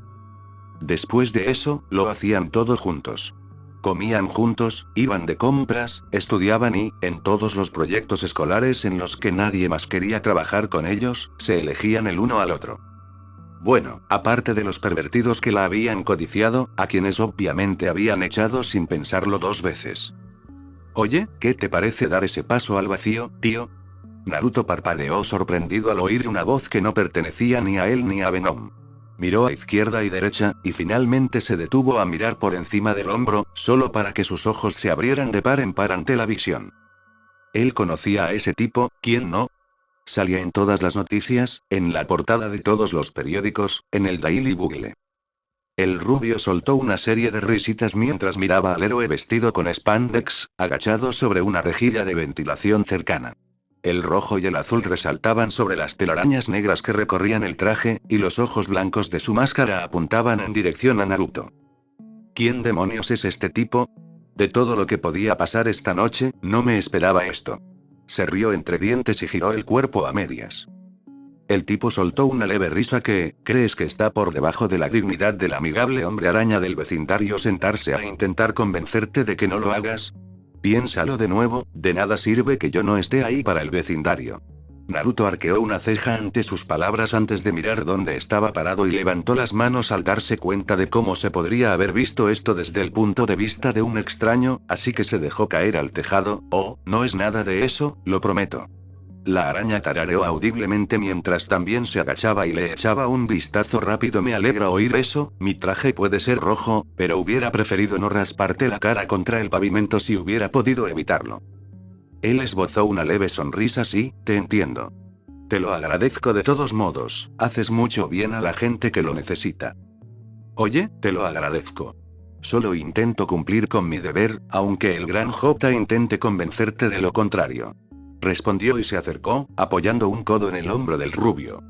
Después de eso, lo hacían todo juntos. Comían juntos, iban de compras, estudiaban y, en todos los proyectos escolares en los que nadie más quería trabajar con ellos, se elegían el uno al otro. Bueno, aparte de los pervertidos que la habían codiciado, a quienes obviamente habían echado sin pensarlo dos veces. Oye, ¿qué te parece dar ese paso al vacío, tío? Naruto parpadeó sorprendido al oír una voz que no pertenecía ni a él ni a Venom. Miró a izquierda y derecha, y finalmente se detuvo a mirar por encima del hombro, solo para que sus ojos se abrieran de par en par ante la visión. Él conocía a ese tipo, ¿quién no? Salía en todas las noticias, en la portada de todos los periódicos, en el Daily Bugle. El rubio soltó una serie de risitas mientras miraba al héroe vestido con spandex, agachado sobre una rejilla de ventilación cercana. El rojo y el azul resaltaban sobre las telarañas negras que recorrían el traje, y los ojos blancos de su máscara apuntaban en dirección a Naruto. ¿Quién demonios es este tipo? De todo lo que podía pasar esta noche, no me esperaba esto. Se rió entre dientes y giró el cuerpo a medias. El tipo soltó una leve risa que, ¿crees que está por debajo de la dignidad del amigable hombre araña del vecindario sentarse a intentar convencerte de que no lo hagas? Piénsalo de nuevo, de nada sirve que yo no esté ahí para el vecindario. Naruto arqueó una ceja ante sus palabras antes de mirar dónde estaba parado y levantó las manos al darse cuenta de cómo se podría haber visto esto desde el punto de vista de un extraño, así que se dejó caer al tejado. Oh, no es nada de eso, lo prometo. La araña tarareó audiblemente mientras también se agachaba y le echaba un vistazo rápido. Me alegra oír eso, mi traje puede ser rojo, pero hubiera preferido no rasparte la cara contra el pavimento si hubiera podido evitarlo. Él esbozó una leve sonrisa. Sí, te entiendo. Te lo agradezco de todos modos, haces mucho bien a la gente que lo necesita. Oye, te lo agradezco. Solo intento cumplir con mi deber, aunque el gran J intente convencerte de lo contrario. Respondió y se acercó, apoyando un codo en el hombro del rubio.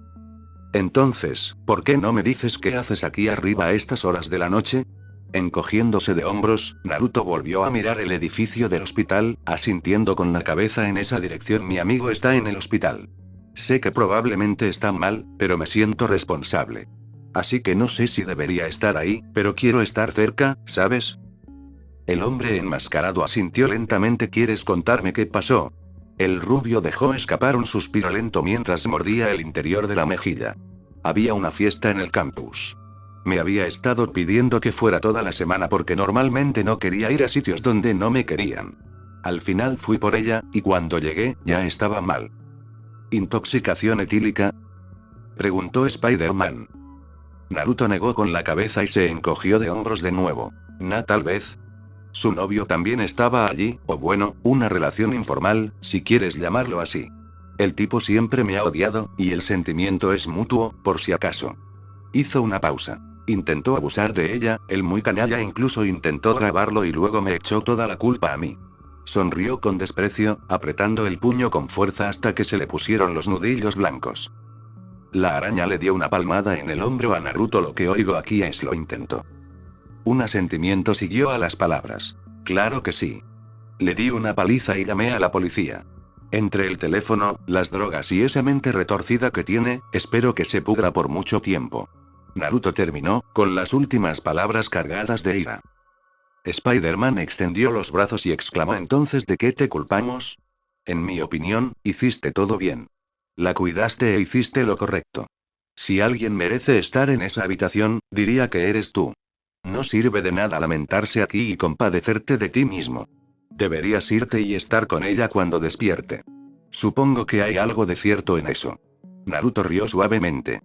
Entonces, ¿por qué no me dices qué haces aquí arriba a estas horas de la noche? Encogiéndose de hombros, Naruto volvió a mirar el edificio del hospital, asintiendo con la cabeza en esa dirección. Mi amigo está en el hospital. Sé que probablemente está mal, pero me siento responsable. Así que no sé si debería estar ahí, pero quiero estar cerca, ¿sabes? El hombre enmascarado asintió lentamente. ¿Quieres contarme qué pasó? El rubio dejó escapar un suspiro lento mientras mordía el interior de la mejilla. Había una fiesta en el campus. Me había estado pidiendo que fuera toda la semana porque normalmente no quería ir a sitios donde no me querían. Al final fui por ella, y cuando llegué, ya estaba mal. ¿Intoxicación etílica?, preguntó Spider-Man. Naruto negó con la cabeza y se encogió de hombros de nuevo. Tal vez. Su novio también estaba allí, o bueno, una relación informal, si quieres llamarlo así. El tipo siempre me ha odiado, y el sentimiento es mutuo, por si acaso. Hizo una pausa. Intentó abusar de ella, el muy canalla incluso intentó grabarlo y luego me echó toda la culpa a mí. Sonrió con desprecio, apretando el puño con fuerza hasta que se le pusieron los nudillos blancos. La araña le dio una palmada en el hombro a Naruto. Lo que oigo aquí es lo intento. Un asentimiento siguió a las palabras. Claro que sí. Le di una paliza y llamé a la policía. Entre el teléfono, las drogas y esa mente retorcida que tiene, espero que se pudra por mucho tiempo. Naruto terminó, con las últimas palabras cargadas de ira. Spider-Man extendió los brazos y exclamó: ¿entonces de qué te culpamos? En mi opinión, hiciste todo bien. La cuidaste e hiciste lo correcto. Si alguien merece estar en esa habitación, diría que eres tú. No sirve de nada lamentarse aquí y compadecerte de ti mismo. Deberías irte y estar con ella cuando despierte. Supongo que hay algo de cierto en eso. Naruto rió suavemente.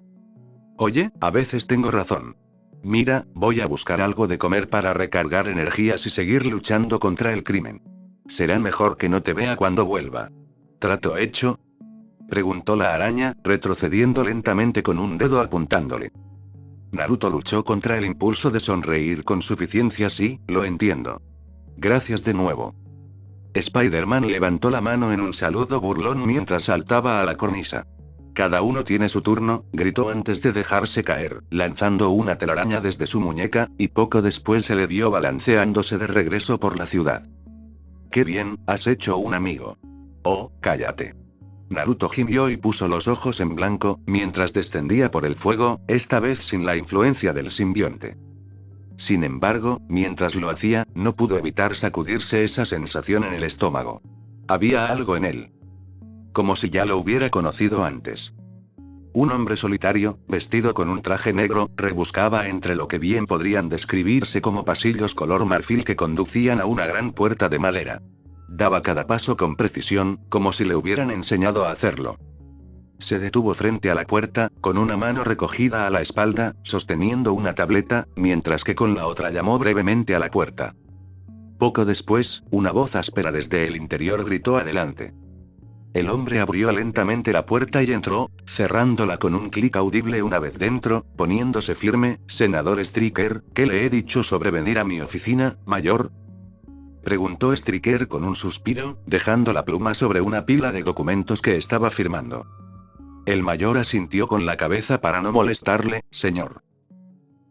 Oye, a veces tengo razón. Mira, voy a buscar algo de comer para recargar energías y seguir luchando contra el crimen. Será mejor que no te vea cuando vuelva. ¿Trato hecho?, preguntó la araña, retrocediendo lentamente con un dedo apuntándole. Naruto luchó contra el impulso de sonreír con suficiencia. Sí, lo entiendo. Gracias de nuevo. Spider-Man levantó la mano en un saludo burlón mientras saltaba a la cornisa. Cada uno tiene su turno, gritó antes de dejarse caer, lanzando una telaraña desde su muñeca, y poco después se le vio balanceándose de regreso por la ciudad. ¡Qué bien, has hecho un amigo! Oh, cállate. Naruto gimió y puso los ojos en blanco, mientras descendía por el fuego, esta vez sin la influencia del simbionte. Sin embargo, mientras lo hacía, no pudo evitar sacudirse esa sensación en el estómago. Había algo en él. Como si ya lo hubiera conocido antes. Un hombre solitario, vestido con un traje negro, rebuscaba entre lo que bien podrían describirse como pasillos color marfil que conducían a una gran puerta de madera. Daba cada paso con precisión, como si le hubieran enseñado a hacerlo. Se detuvo frente a la puerta, con una mano recogida a la espalda, sosteniendo una tableta, mientras que con la otra llamó brevemente a la puerta. Poco después, una voz áspera desde el interior gritó: «Adelante». El hombre abrió lentamente la puerta y entró, cerrándola con un clic audible una vez dentro, poniéndose firme. «Senador Striker, ¿qué le he dicho sobre venir a mi oficina, mayor?», preguntó Striker con un suspiro, dejando la pluma sobre una pila de documentos que estaba firmando. El mayor asintió con la cabeza. «Para no molestarle, señor».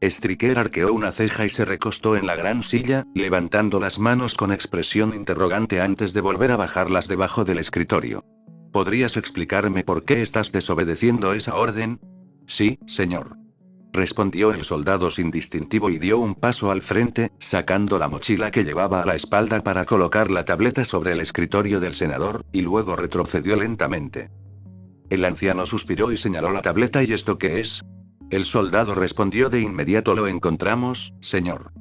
Striker arqueó una ceja y se recostó en la gran silla, levantando las manos con expresión interrogante antes de volver a bajarlas debajo del escritorio. ¿Podrías explicarme por qué estás desobedeciendo esa orden? Sí, señor. Respondió el soldado sin distintivo y dio un paso al frente, sacando la mochila que llevaba a la espalda para colocar la tableta sobre el escritorio del senador, y luego retrocedió lentamente. El anciano suspiró y señaló la tableta. ¿Y esto qué es? El soldado respondió de inmediato: «Lo encontramos, señor».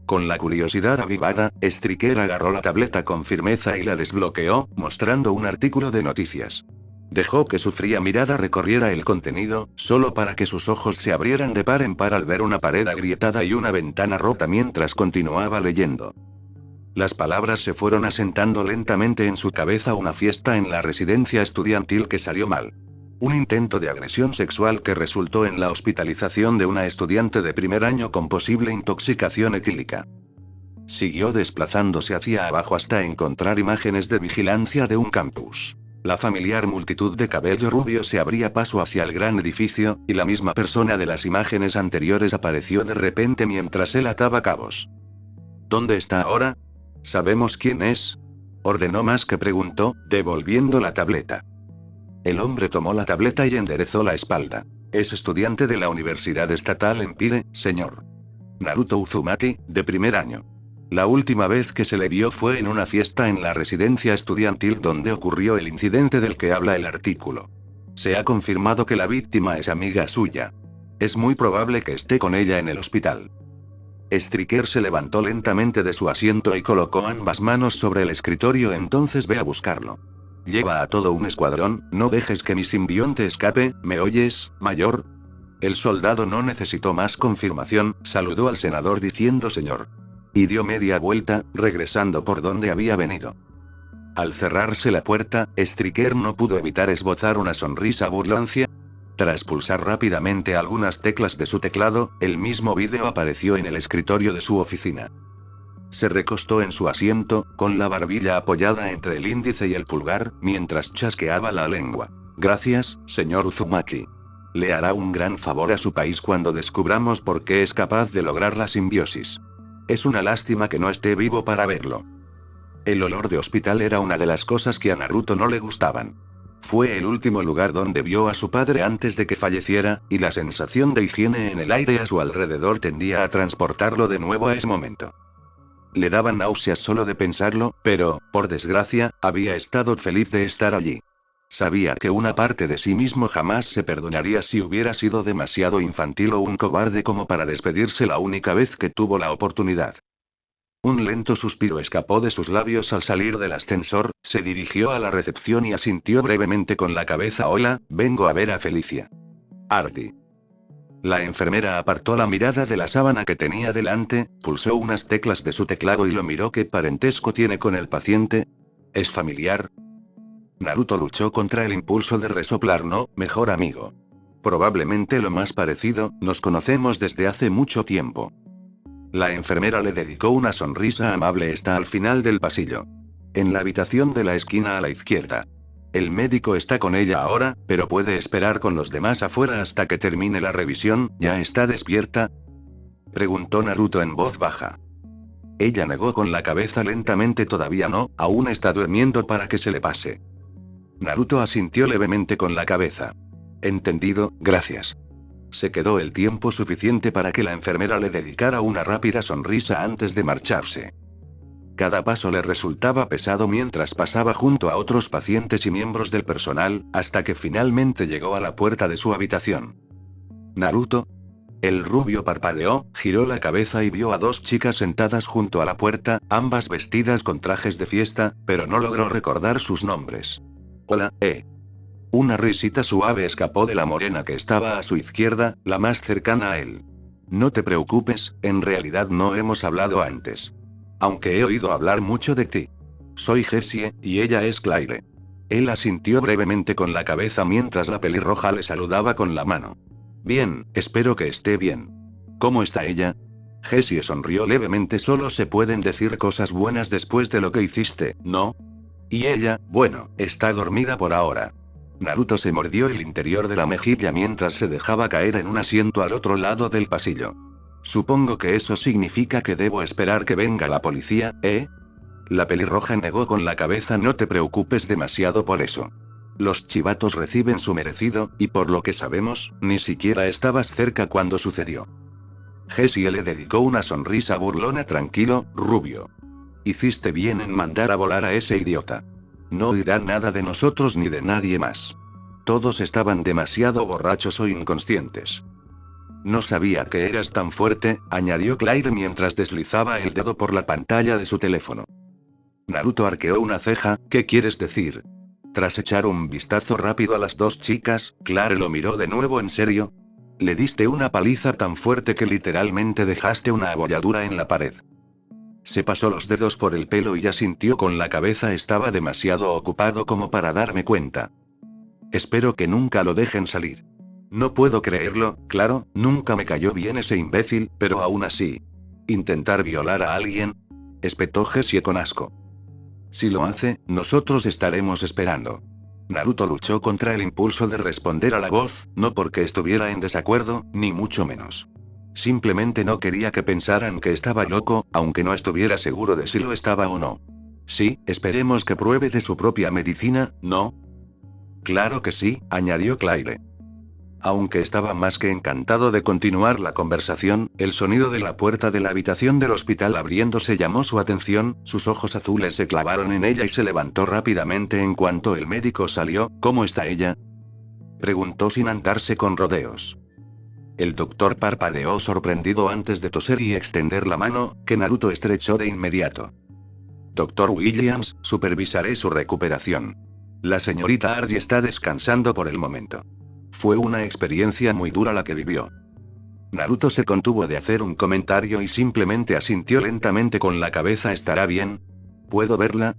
Con la curiosidad avivada, Striker agarró la tableta con firmeza y la desbloqueó, mostrando un artículo de noticias. Dejó que su fría mirada recorriera el contenido, solo para que sus ojos se abrieran de par en par al ver una pared agrietada y una ventana rota mientras continuaba leyendo. Las palabras se fueron asentando lentamente en su cabeza. Una fiesta en la residencia estudiantil que salió mal. Un intento de agresión sexual que resultó en la hospitalización de una estudiante de primer año con posible intoxicación etílica. Siguió desplazándose hacia abajo hasta encontrar imágenes de vigilancia de un campus. La familiar multitud de cabello rubio se abría paso hacia el gran edificio, y la misma persona de las imágenes anteriores apareció de repente mientras él ataba cabos. ¿Dónde está ahora? ¿Sabemos quién es?, ordenó más que preguntó, devolviendo la tableta. El hombre tomó la tableta y enderezó la espalda. Es estudiante de la Universidad Estatal Empire, señor. Naruto Uzumaki, de primer año. La última vez que se le vio fue en una fiesta en la residencia estudiantil donde ocurrió el incidente del que habla el artículo. Se ha confirmado que la víctima es amiga suya. Es muy probable que esté con ella en el hospital. Striker se levantó lentamente de su asiento y colocó ambas manos sobre el escritorio. Entonces ve a buscarlo. Lleva a todo un escuadrón, no dejes que mi simbionte escape, ¿me oyes, mayor? El soldado no necesitó más confirmación, saludó al senador diciendo señor. Y dio media vuelta, regresando por donde había venido. Al cerrarse la puerta, Striker no pudo evitar esbozar una sonrisa burlancia. Tras pulsar rápidamente algunas teclas de su teclado, el mismo vídeo apareció en el escritorio de su oficina. Se recostó en su asiento, con la barbilla apoyada entre el índice y el pulgar, mientras chasqueaba la lengua. Gracias, señor Uzumaki. Le hará un gran favor a su país cuando descubramos por qué es capaz de lograr la simbiosis. Es una lástima que no esté vivo para verlo. El olor de hospital era una de las cosas que a Naruto no le gustaban. Fue el último lugar donde vio a su padre antes de que falleciera, y la sensación de higiene en el aire a su alrededor tendía a transportarlo de nuevo a ese momento. Le daban náuseas solo de pensarlo, pero, por desgracia, había estado feliz de estar allí. Sabía que una parte de sí mismo jamás se perdonaría si hubiera sido demasiado infantil o un cobarde como para despedirse la única vez que tuvo la oportunidad. Un lento suspiro escapó de sus labios al salir del ascensor, se dirigió a la recepción y asintió brevemente con la cabeza. Hola, vengo a ver a Felicia. Artie. La enfermera apartó la mirada de la sábana que tenía delante, pulsó unas teclas de su teclado y lo miró. ¿Qué parentesco tiene con el paciente? ¿Es familiar? Naruto luchó contra el impulso de resoplar. No, mejor amigo. Probablemente lo más parecido, nos conocemos desde hace mucho tiempo. La enfermera le dedicó una sonrisa amable. Está al final del pasillo. En la habitación de la esquina a la izquierda. El médico está con ella ahora, pero puede esperar con los demás afuera hasta que termine la revisión. ¿Ya está despierta?, preguntó Naruto en voz baja. Ella negó con la cabeza lentamente. Todavía no, aún está durmiendo para que se le pase. Naruto asintió levemente con la cabeza. Entendido, gracias. Se quedó el tiempo suficiente para que la enfermera le dedicara una rápida sonrisa antes de marcharse. Cada paso le resultaba pesado mientras pasaba junto a otros pacientes y miembros del personal, hasta que finalmente llegó a la puerta de su habitación. ¿Naruto? El rubio parpadeó, giró la cabeza y vio a dos chicas sentadas junto a la puerta, ambas vestidas con trajes de fiesta, pero no logró recordar sus nombres. Hola, Una risita suave escapó de la morena que estaba a su izquierda, la más cercana a él. No te preocupes, en realidad no hemos hablado antes. Aunque he oído hablar mucho de ti. Soy Jessie, y ella es Claire. Él asintió brevemente con la cabeza mientras la pelirroja le saludaba con la mano. Bien, espero que esté bien. ¿Cómo está ella? Jessie sonrió levemente. Solo se pueden decir cosas buenas después de lo que hiciste, ¿no? Y ella, bueno, está dormida por ahora. Naruto se mordió el interior de la mejilla mientras se dejaba caer en un asiento al otro lado del pasillo. Supongo que eso significa que debo esperar que venga la policía, ¿eh? La pelirroja negó con la cabeza. No te preocupes demasiado por eso. Los chivatos reciben su merecido, y por lo que sabemos, ni siquiera estabas cerca cuando sucedió. Jessie le dedicó una sonrisa burlona. Tranquilo, rubio. Hiciste bien en mandar a volar a ese idiota. No oirá nada de nosotros ni de nadie más. Todos estaban demasiado borrachos o inconscientes. No sabía que eras tan fuerte, añadió Claire mientras deslizaba el dedo por la pantalla de su teléfono. Naruto arqueó una ceja. ¿Qué quieres decir? Tras echar un vistazo rápido a las dos chicas, Claire lo miró de nuevo. ¿En serio? Le diste una paliza tan fuerte que literalmente dejaste una abolladura en la pared. Se pasó los dedos por el pelo y asintió con la cabeza. Estaba demasiado ocupado como para darme cuenta. Espero que nunca lo dejen salir. No puedo creerlo, claro, nunca me cayó bien ese imbécil, pero aún así. ¿Intentar violar a alguien? Espetó Jessie con asco. Si lo hace, nosotros estaremos esperando. Naruto luchó contra el impulso de responder a la voz, no porque estuviera en desacuerdo, ni mucho menos. Simplemente no quería que pensaran que estaba loco, aunque no estuviera seguro de si lo estaba o no. Sí, esperemos que pruebe de su propia medicina, ¿no? Claro que sí, añadió Claire. Aunque estaba más que encantado de continuar la conversación, el sonido de la puerta de la habitación del hospital abriéndose llamó su atención, sus ojos azules se clavaron en ella y se levantó rápidamente en cuanto el médico salió. ¿Cómo está ella?, preguntó sin andarse con rodeos. El doctor parpadeó sorprendido antes de toser y extender la mano, que Naruto estrechó de inmediato. Doctor Williams, supervisaré su recuperación. La señorita Ardy está descansando por el momento. Fue una experiencia muy dura la que vivió. Naruto se contuvo de hacer un comentario y simplemente asintió lentamente con la cabeza. ¿Estará bien? ¿Puedo verla?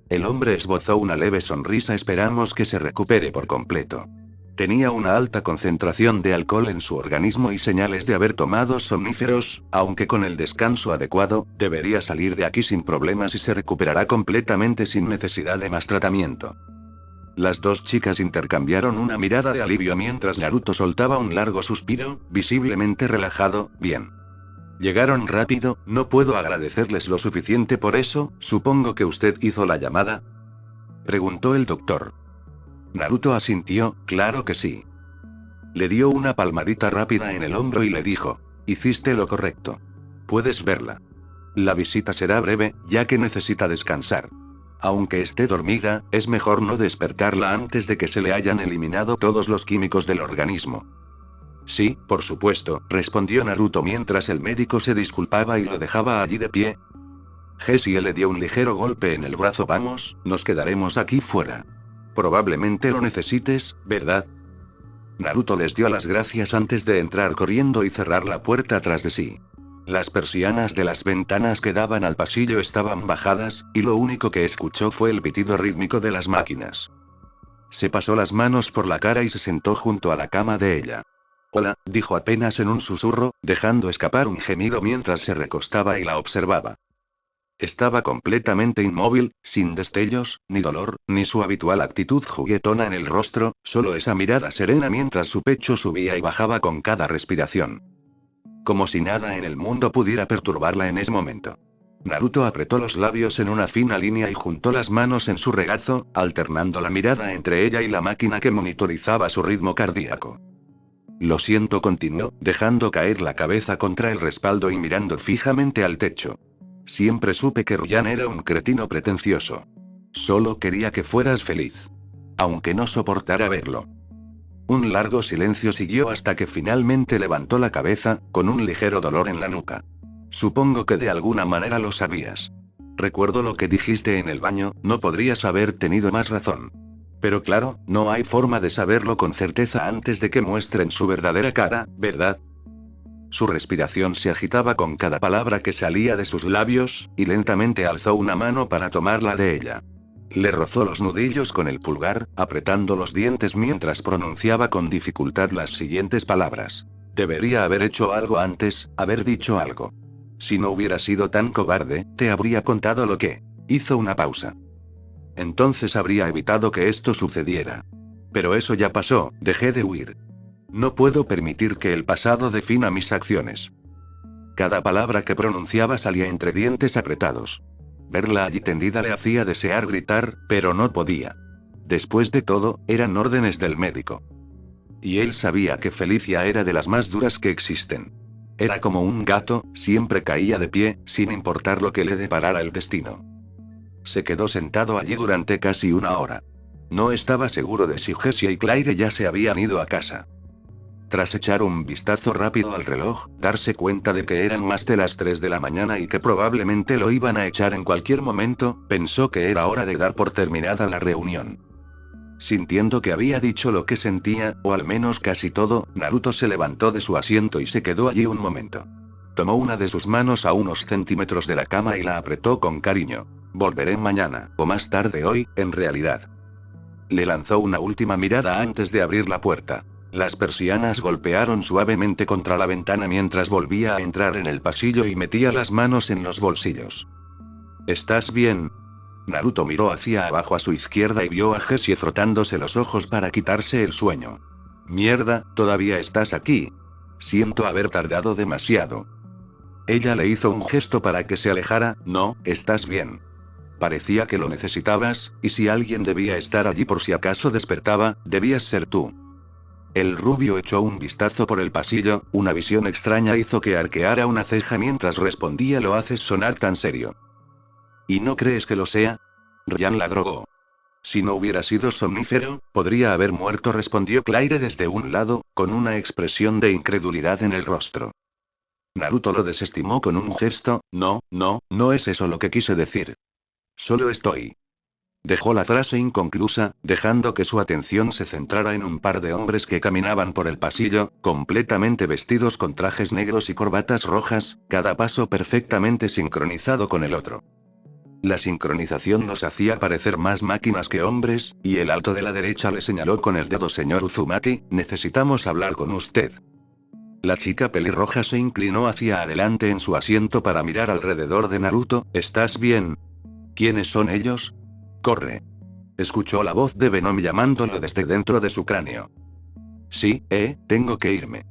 El hombre esbozó una leve sonrisa. Esperamos que se recupere por completo. Tenía una alta concentración de alcohol en su organismo y señales de haber tomado somníferos, aunque con el descanso adecuado, debería salir de aquí sin problemas y se recuperará completamente sin necesidad de más tratamiento. Las dos chicas intercambiaron una mirada de alivio mientras Naruto soltaba un largo suspiro, visiblemente relajado. Bien. Llegaron rápido, no puedo agradecerles lo suficiente por eso. ¿Supongo que usted hizo la llamada?, preguntó el doctor. Naruto asintió. Claro que sí. Le dio una palmadita rápida en el hombro y le dijo: hiciste lo correcto. Puedes verla. La visita será breve, ya que necesita descansar. Aunque esté dormida, es mejor no despertarla antes de que se le hayan eliminado todos los químicos del organismo. Sí, por supuesto, respondió Naruto mientras el médico se disculpaba y lo dejaba allí de pie. Jessie le dio un ligero golpe en el brazo. Vamos, nos quedaremos aquí fuera. Probablemente lo necesites, ¿verdad? Naruto les dio las gracias antes de entrar corriendo y cerrar la puerta tras de sí. Las persianas de las ventanas que daban al pasillo estaban bajadas, y lo único que escuchó fue el pitido rítmico de las máquinas. Se pasó las manos por la cara y se sentó junto a la cama de ella. Hola, dijo apenas en un susurro, dejando escapar un gemido mientras se recostaba y la observaba. Estaba completamente inmóvil, sin destellos, ni dolor, ni su habitual actitud juguetona en el rostro, solo esa mirada serena mientras su pecho subía y bajaba con cada respiración. Como si nada en el mundo pudiera perturbarla en ese momento. Naruto apretó los labios en una fina línea y juntó las manos en su regazo, alternando la mirada entre ella y la máquina que monitorizaba su ritmo cardíaco. Lo siento, continuó, dejando caer la cabeza contra el respaldo y mirando fijamente al techo. Siempre supe que Ryan era un cretino pretencioso. Solo quería que fueras feliz. Aunque no soportara verlo. Un largo silencio siguió hasta que finalmente levantó la cabeza, con un ligero dolor en la nuca. Supongo que de alguna manera lo sabías. Recuerdo lo que dijiste en el baño, no podrías haber tenido más razón. Pero claro, no hay forma de saberlo con certeza antes de que muestren su verdadera cara, ¿verdad? Su respiración se agitaba con cada palabra que salía de sus labios, y lentamente alzó una mano para tomarla de ella. Le rozó los nudillos con el pulgar, apretando los dientes mientras pronunciaba con dificultad las siguientes palabras. Debería haber hecho algo antes, haber dicho algo. Si no hubiera sido tan cobarde, te habría contado lo que. Hizo una pausa. Entonces habría evitado que esto sucediera. Pero eso ya pasó, dejé de huir. No puedo permitir que el pasado defina mis acciones. Cada palabra que pronunciaba salía entre dientes apretados. Verla allí tendida le hacía desear gritar, pero no podía. Después de todo, eran órdenes del médico. Y él sabía que Felicia era de las más duras que existen. Era como un gato, siempre caía de pie, sin importar lo que le deparara el destino. Se quedó sentado allí durante casi una hora. No estaba seguro de si Jessie y Claire ya se habían ido a casa. Tras echar un vistazo rápido al reloj, darse cuenta de que eran más de las 3 de la mañana y que probablemente lo iban a echar en cualquier momento, pensó que era hora de dar por terminada la reunión. Sintiendo que había dicho lo que sentía, o al menos casi todo, Naruto se levantó de su asiento y se quedó allí un momento. Tomó una de sus manos a unos centímetros de la cama y la apretó con cariño. Volveré mañana, o más tarde hoy, en realidad. Le lanzó una última mirada antes de abrir la puerta. Las persianas golpearon suavemente contra la ventana mientras volvía a entrar en el pasillo y metía las manos en los bolsillos. ¿Estás bien? Naruto miró hacia abajo a su izquierda y vio a Jessie frotándose los ojos para quitarse el sueño. Mierda, todavía estás aquí. Siento haber tardado demasiado. Ella le hizo un gesto para que se alejara. No, estás bien. Parecía que lo necesitabas, y si alguien debía estar allí por si acaso despertaba, debías ser tú. El rubio echó un vistazo por el pasillo, una visión extraña hizo que arqueara una ceja mientras respondía: lo haces sonar tan serio. ¿Y no crees que lo sea? Ryan la drogó. Si no hubiera sido somnífero, podría haber muerto, respondió Claire desde un lado, con una expresión de incredulidad en el rostro. Naruto lo desestimó con un gesto: no, no, no es eso lo que quise decir. Solo estoy. Dejó la frase inconclusa, dejando que su atención se centrara en un par de hombres que caminaban por el pasillo, completamente vestidos con trajes negros y corbatas rojas, cada paso perfectamente sincronizado con el otro. La sincronización los hacía parecer más máquinas que hombres, y el alto de la derecha le señaló con el dedo: señor Uzumaki, necesitamos hablar con usted. La chica pelirroja se inclinó hacia adelante en su asiento para mirar alrededor de Naruto. ¿Estás bien? ¿Quiénes son ellos? Corre. Escuchó la voz de Venom llamándolo desde dentro de su cráneo. Sí, tengo que irme.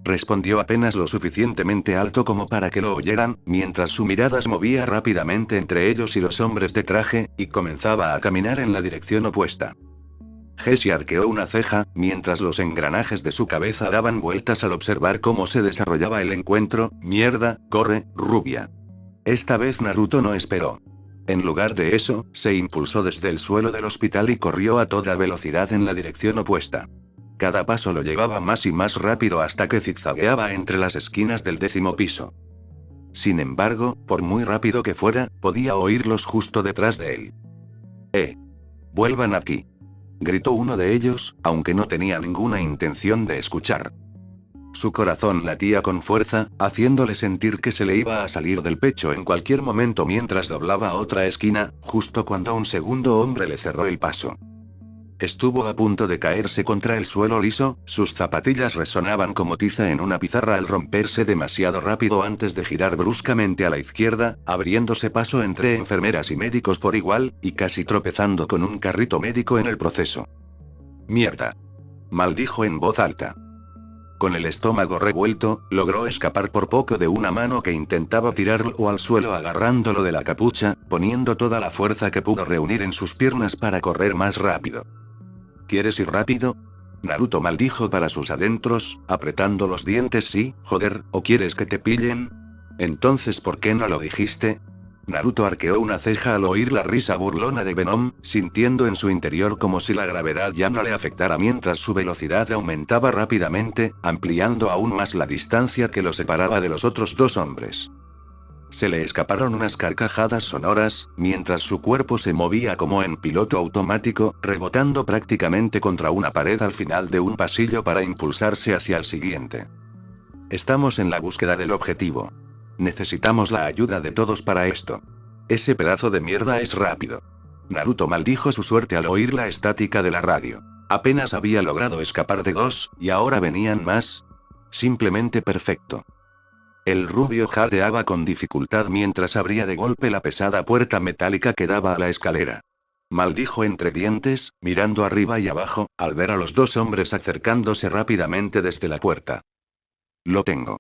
Respondió apenas lo suficientemente alto como para que lo oyeran, mientras su mirada se movía rápidamente entre ellos y los hombres de traje, y comenzaba a caminar en la dirección opuesta. Jessie arqueó una ceja, mientras los engranajes de su cabeza daban vueltas al observar cómo se desarrollaba el encuentro. Mierda, corre, rubia. Esta vez Naruto no esperó. En lugar de eso, se impulsó desde el suelo del hospital y corrió a toda velocidad en la dirección opuesta. Cada paso lo llevaba más y más rápido hasta que zigzagueaba entre las esquinas del 10º piso. Sin embargo, por muy rápido que fuera, podía oírlos justo detrás de él. Vuelvan aquí. Gritó uno de ellos, aunque no tenía ninguna intención de escuchar. Su corazón latía con fuerza, haciéndole sentir que se le iba a salir del pecho en cualquier momento mientras doblaba otra esquina, justo cuando un segundo hombre le cerró el paso. Estuvo a punto de caerse contra el suelo liso, sus zapatillas resonaban como tiza en una pizarra al romperse demasiado rápido antes de girar bruscamente a la izquierda, abriéndose paso entre enfermeras y médicos por igual, y casi tropezando con un carrito médico en el proceso. Mierda. Maldijo en voz alta. Con el estómago revuelto, logró escapar por poco de una mano que intentaba tirarlo al suelo agarrándolo de la capucha, poniendo toda la fuerza que pudo reunir en sus piernas para correr más rápido. ¿Quieres ir rápido? Naruto maldijo para sus adentros, apretando los dientes. Sí, joder, ¿o quieres que te pillen? Entonces, ¿por qué no lo dijiste? Naruto arqueó una ceja al oír la risa burlona de Venom, sintiendo en su interior como si la gravedad ya no le afectara mientras su velocidad aumentaba rápidamente, ampliando aún más la distancia que lo separaba de los otros dos hombres. Se le escaparon unas carcajadas sonoras, mientras su cuerpo se movía como en piloto automático, rebotando prácticamente contra una pared al final de un pasillo para impulsarse hacia el siguiente. Estamos en la búsqueda del objetivo. Necesitamos la ayuda de todos para esto. Ese pedazo de mierda es rápido. Naruto maldijo su suerte al oír la estática de la radio. Apenas había logrado escapar de dos, y ahora venían más. Simplemente perfecto. El rubio jadeaba con dificultad mientras abría de golpe la pesada puerta metálica que daba a la escalera. Maldijo entre dientes, mirando arriba y abajo, al ver a los dos hombres acercándose rápidamente desde la puerta. Lo tengo.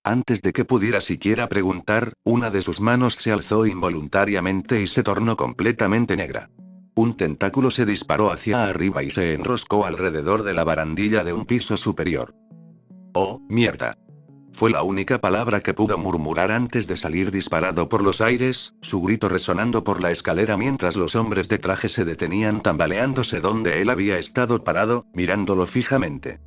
Antes de que pudiera siquiera preguntar, una de sus manos se alzó involuntariamente y se tornó completamente negra. Un tentáculo se disparó hacia arriba y se enroscó alrededor de la barandilla de un piso superior. ¡Oh, mierda! Fue la única palabra que pudo murmurar antes de salir disparado por los aires, su grito resonando por la escalera mientras los hombres de traje se detenían tambaleándose donde él había estado parado, mirándolo fijamente.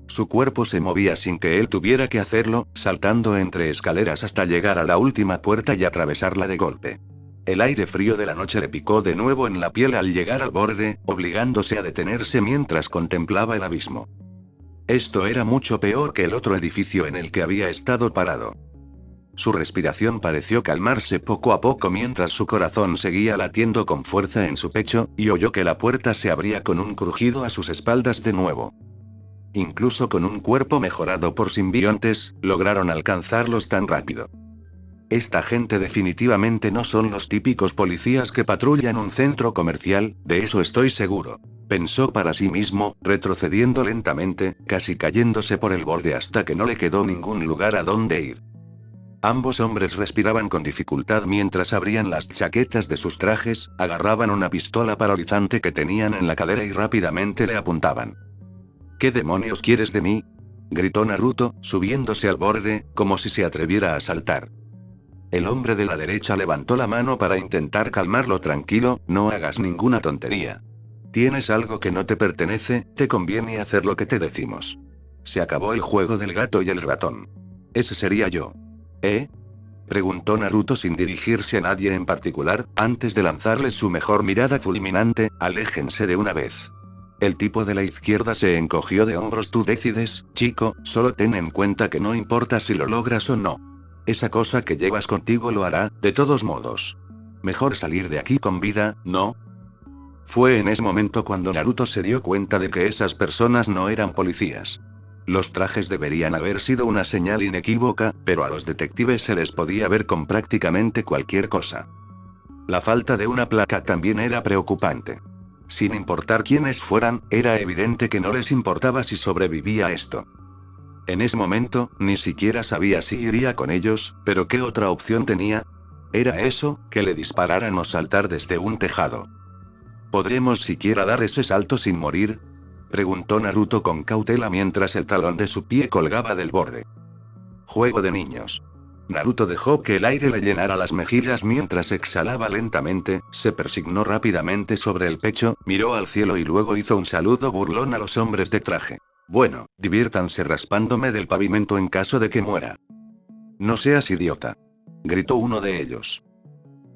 Su cuerpo se movía sin que él tuviera que hacerlo, saltando entre escaleras hasta llegar a la última puerta y atravesarla de golpe. El aire frío de la noche le picó de nuevo en la piel al llegar al borde, obligándose a detenerse mientras contemplaba el abismo. Esto era mucho peor que el otro edificio en el que había estado parado. Su respiración pareció calmarse poco a poco mientras su corazón seguía latiendo con fuerza en su pecho, y oyó que la puerta se abría con un crujido a sus espaldas de nuevo. Incluso con un cuerpo mejorado por simbiontes, lograron alcanzarlos tan rápido. Esta gente definitivamente no son los típicos policías que patrullan un centro comercial, de eso estoy seguro. Pensó para sí mismo, retrocediendo lentamente, casi cayéndose por el borde hasta que no le quedó ningún lugar a donde ir. Ambos hombres respiraban con dificultad mientras abrían las chaquetas de sus trajes, agarraban una pistola paralizante que tenían en la cadera y rápidamente le apuntaban. ¿Qué demonios quieres de mí?, gritó Naruto, subiéndose al borde, como si se atreviera a saltar. El hombre de la derecha levantó la mano para intentar calmarlo. Tranquilo, no hagas ninguna tontería. Tienes algo que no te pertenece, te conviene hacer lo que te decimos. Se acabó el juego del gato y el ratón. Ese sería yo. ¿Eh? Preguntó Naruto sin dirigirse a nadie en particular, antes de lanzarles su mejor mirada fulminante. Aléjense de una vez. El tipo de la izquierda se encogió de hombros. Tú decides, chico, solo ten en cuenta que no importa si lo logras o no. Esa cosa que llevas contigo lo hará, de todos modos. Mejor salir de aquí con vida, ¿no? Fue en ese momento cuando Naruto se dio cuenta de que esas personas no eran policías. Los trajes deberían haber sido una señal inequívoca, pero a los detectives se les podía ver con prácticamente cualquier cosa. La falta de una placa también era preocupante. Sin importar quiénes fueran, era evidente que no les importaba si sobrevivía esto. En ese momento, ni siquiera sabía si iría con ellos, pero ¿qué otra opción tenía? ¿Era eso, que le dispararan o saltar desde un tejado? ¿Podremos siquiera dar ese salto sin morir?, preguntó Naruto con cautela mientras el talón de su pie colgaba del borde. Juego de niños. Naruto dejó que el aire le llenara las mejillas mientras exhalaba lentamente, se persignó rápidamente sobre el pecho, miró al cielo y luego hizo un saludo burlón a los hombres de traje. Bueno, diviértanse raspándome del pavimento en caso de que muera. No seas idiota, gritó uno de ellos.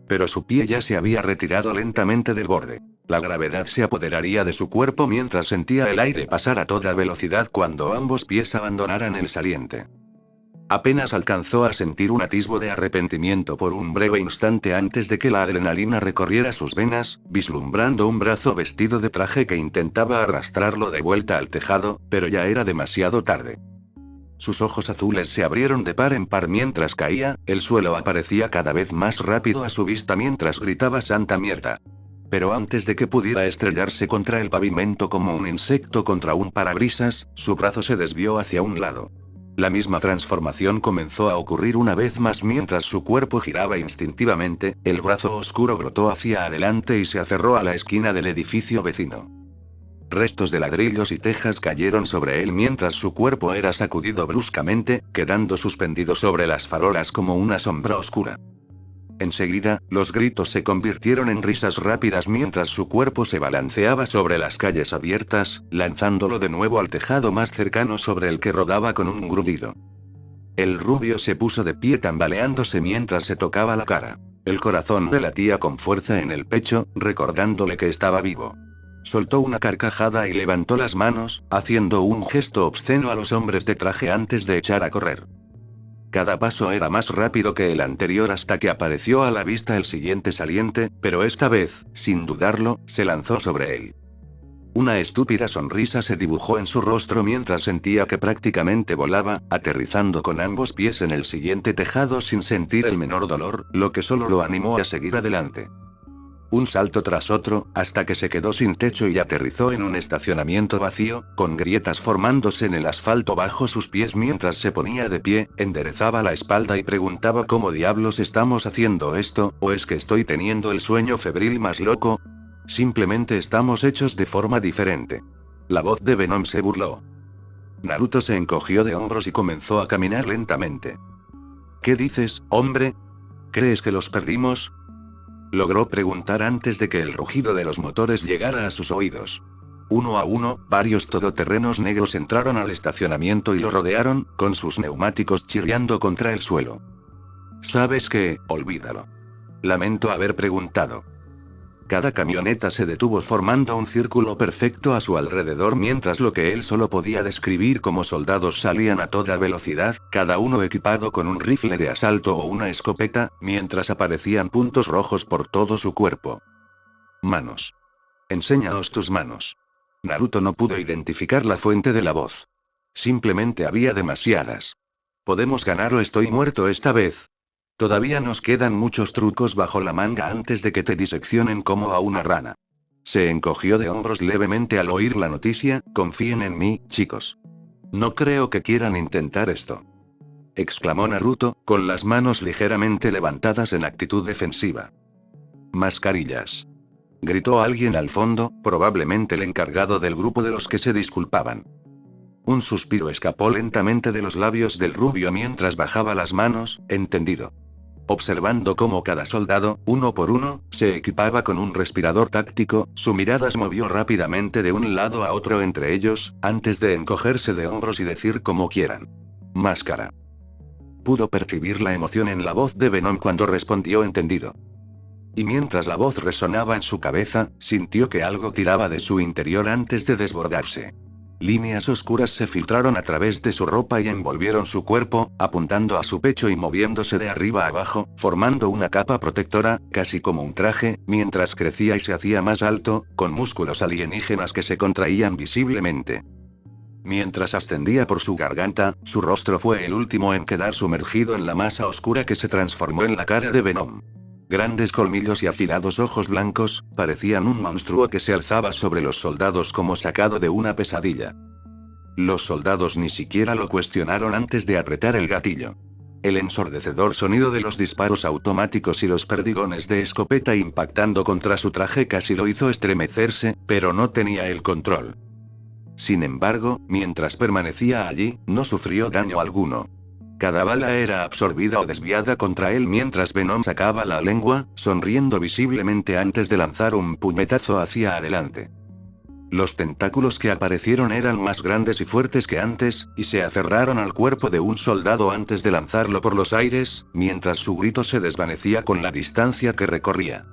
Pero su pie ya se había retirado lentamente del borde. La gravedad se apoderaría de su cuerpo mientras sentía el aire pasar a toda velocidad cuando ambos pies abandonaran el saliente. Apenas alcanzó a sentir un atisbo de arrepentimiento por un breve instante antes de que la adrenalina recorriera sus venas, vislumbrando un brazo vestido de traje que intentaba arrastrarlo de vuelta al tejado, pero ya era demasiado tarde. Sus ojos azules se abrieron de par en par mientras caía, el suelo aparecía cada vez más rápido a su vista mientras gritaba ¡santa mierda! Pero antes de que pudiera estrellarse contra el pavimento como un insecto contra un parabrisas, su brazo se desvió hacia un lado. La misma transformación comenzó a ocurrir una vez más mientras su cuerpo giraba instintivamente, el brazo oscuro brotó hacia adelante y se aferró a la esquina del edificio vecino. Restos de ladrillos y tejas cayeron sobre él mientras su cuerpo era sacudido bruscamente, quedando suspendido sobre las farolas como una sombra oscura. Enseguida, los gritos se convirtieron en risas rápidas mientras su cuerpo se balanceaba sobre las calles abiertas, lanzándolo de nuevo al tejado más cercano sobre el que rodaba con un grudido. El rubio se puso de pie tambaleándose mientras se tocaba la cara. El corazón le latía con fuerza en el pecho, recordándole que estaba vivo. Soltó una carcajada y levantó las manos, haciendo un gesto obsceno a los hombres de traje antes de echar a correr. Cada paso era más rápido que el anterior hasta que apareció a la vista el siguiente saliente, pero esta vez, sin dudarlo, se lanzó sobre él. Una estúpida sonrisa se dibujó en su rostro mientras sentía que prácticamente volaba, aterrizando con ambos pies en el siguiente tejado sin sentir el menor dolor, lo que solo lo animó a seguir adelante. Un salto tras otro, hasta que se quedó sin techo y aterrizó en un estacionamiento vacío, con grietas formándose en el asfalto bajo sus pies mientras se ponía de pie, enderezaba la espalda y preguntaba ¿cómo diablos estamos haciendo esto, o es que estoy teniendo el sueño febril más loco? Simplemente estamos hechos de forma diferente. La voz de Venom se burló. Naruto se encogió de hombros y comenzó a caminar lentamente. ¿Qué dices, hombre? ¿Crees que los perdimos?, logró preguntar antes de que el rugido de los motores llegara a sus oídos. Uno a uno, varios todoterrenos negros entraron al estacionamiento y lo rodearon, con sus neumáticos chirriando contra el suelo. ¿Sabes qué? Olvídalo. Lamento haber preguntado. Cada camioneta se detuvo formando un círculo perfecto a su alrededor mientras lo que él solo podía describir como soldados salían a toda velocidad, cada uno equipado con un rifle de asalto o una escopeta, mientras aparecían puntos rojos por todo su cuerpo. Manos. Enséñanos tus manos. Naruto no pudo identificar la fuente de la voz. Simplemente había demasiadas. ¿Podemos ganar o estoy muerto esta vez? Todavía nos quedan muchos trucos bajo la manga antes de que te diseccionen como a una rana. Se encogió de hombros levemente al oír la noticia. Confíen en mí, chicos. No creo que quieran intentar esto, exclamó Naruto, con las manos ligeramente levantadas en actitud defensiva. Mascarillas, gritó alguien al fondo, probablemente el encargado del grupo de los que se disculpaban. Un suspiro escapó lentamente de los labios del rubio mientras bajaba las manos, entendido. Observando cómo cada soldado, uno por uno, se equipaba con un respirador táctico, su mirada se movió rápidamente de un lado a otro entre ellos, antes de encogerse de hombros y decir como quieran. Máscara. Pudo percibir la emoción en la voz de Venom cuando respondió entendido. Y mientras la voz resonaba en su cabeza, sintió que algo tiraba de su interior antes de desbordarse. Líneas oscuras se filtraron a través de su ropa y envolvieron su cuerpo, apuntando a su pecho y moviéndose de arriba a abajo, formando una capa protectora, casi como un traje, mientras crecía y se hacía más alto, con músculos alienígenas que se contraían visiblemente. Mientras ascendía por su garganta, su rostro fue el último en quedar sumergido en la masa oscura que se transformó en la cara de Venom. Grandes colmillos y afilados ojos blancos, parecían un monstruo que se alzaba sobre los soldados como sacado de una pesadilla. Los soldados ni siquiera lo cuestionaron antes de apretar el gatillo. El ensordecedor sonido de los disparos automáticos y los perdigones de escopeta impactando contra su traje casi lo hizo estremecerse, pero no tenía el control. Sin embargo, mientras permanecía allí, no sufrió daño alguno. Cada bala era absorbida o desviada contra él mientras Venom sacaba la lengua, sonriendo visiblemente antes de lanzar un puñetazo hacia adelante. Los tentáculos que aparecieron eran más grandes y fuertes que antes, y se aferraron al cuerpo de un soldado antes de lanzarlo por los aires, mientras su grito se desvanecía con la distancia que recorría.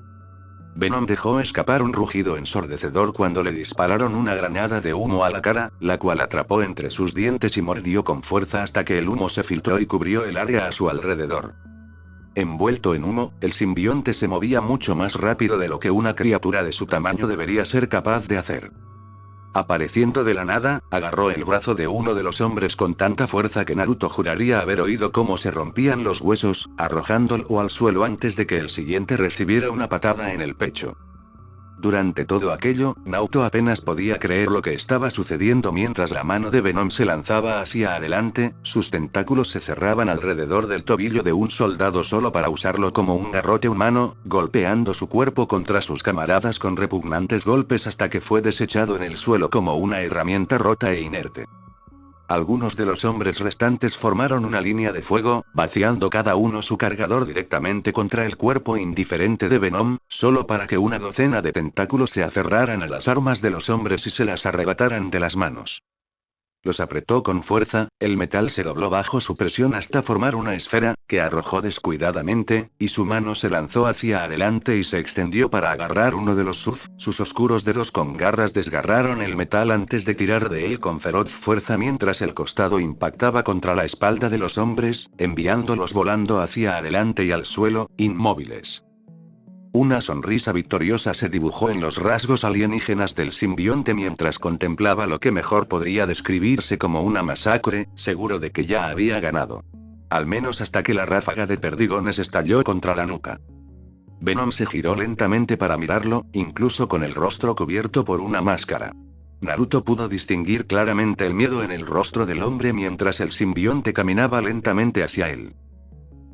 Venom dejó escapar un rugido ensordecedor cuando le dispararon una granada de humo a la cara, la cual atrapó entre sus dientes y mordió con fuerza hasta que el humo se filtró y cubrió el área a su alrededor. Envuelto en humo, el simbionte se movía mucho más rápido de lo que una criatura de su tamaño debería ser capaz de hacer. Apareciendo de la nada, agarró el brazo de uno de los hombres con tanta fuerza que Naruto juraría haber oído cómo se rompían los huesos, arrojándolo al suelo antes de que el siguiente recibiera una patada en el pecho. Durante todo aquello, Naruto apenas podía creer lo que estaba sucediendo mientras la mano de Venom se lanzaba hacia adelante, sus tentáculos se cerraban alrededor del tobillo de un soldado solo para usarlo como un garrote humano, golpeando su cuerpo contra sus camaradas con repugnantes golpes hasta que fue desechado en el suelo como una herramienta rota e inerte. Algunos de los hombres restantes formaron una línea de fuego, vaciando cada uno su cargador directamente contra el cuerpo indiferente de Venom, solo para que una docena de tentáculos se aferraran a las armas de los hombres y se las arrebataran de las manos. Los apretó con fuerza, el metal se dobló bajo su presión hasta formar una esfera, que arrojó descuidadamente, y su mano se lanzó hacia adelante y se extendió para agarrar uno de los sus oscuros dedos con garras desgarraron el metal antes de tirar de él con feroz fuerza mientras el costado impactaba contra la espalda de los hombres, enviándolos volando hacia adelante y al suelo, inmóviles. Una sonrisa victoriosa se dibujó en los rasgos alienígenas del simbionte mientras contemplaba lo que mejor podría describirse como una masacre, seguro de que ya había ganado. Al menos hasta que la ráfaga de perdigones estalló contra la nuca. Venom se giró lentamente para mirarlo, incluso con el rostro cubierto por una máscara. Naruto pudo distinguir claramente el miedo en el rostro del hombre mientras el simbionte caminaba lentamente hacia él.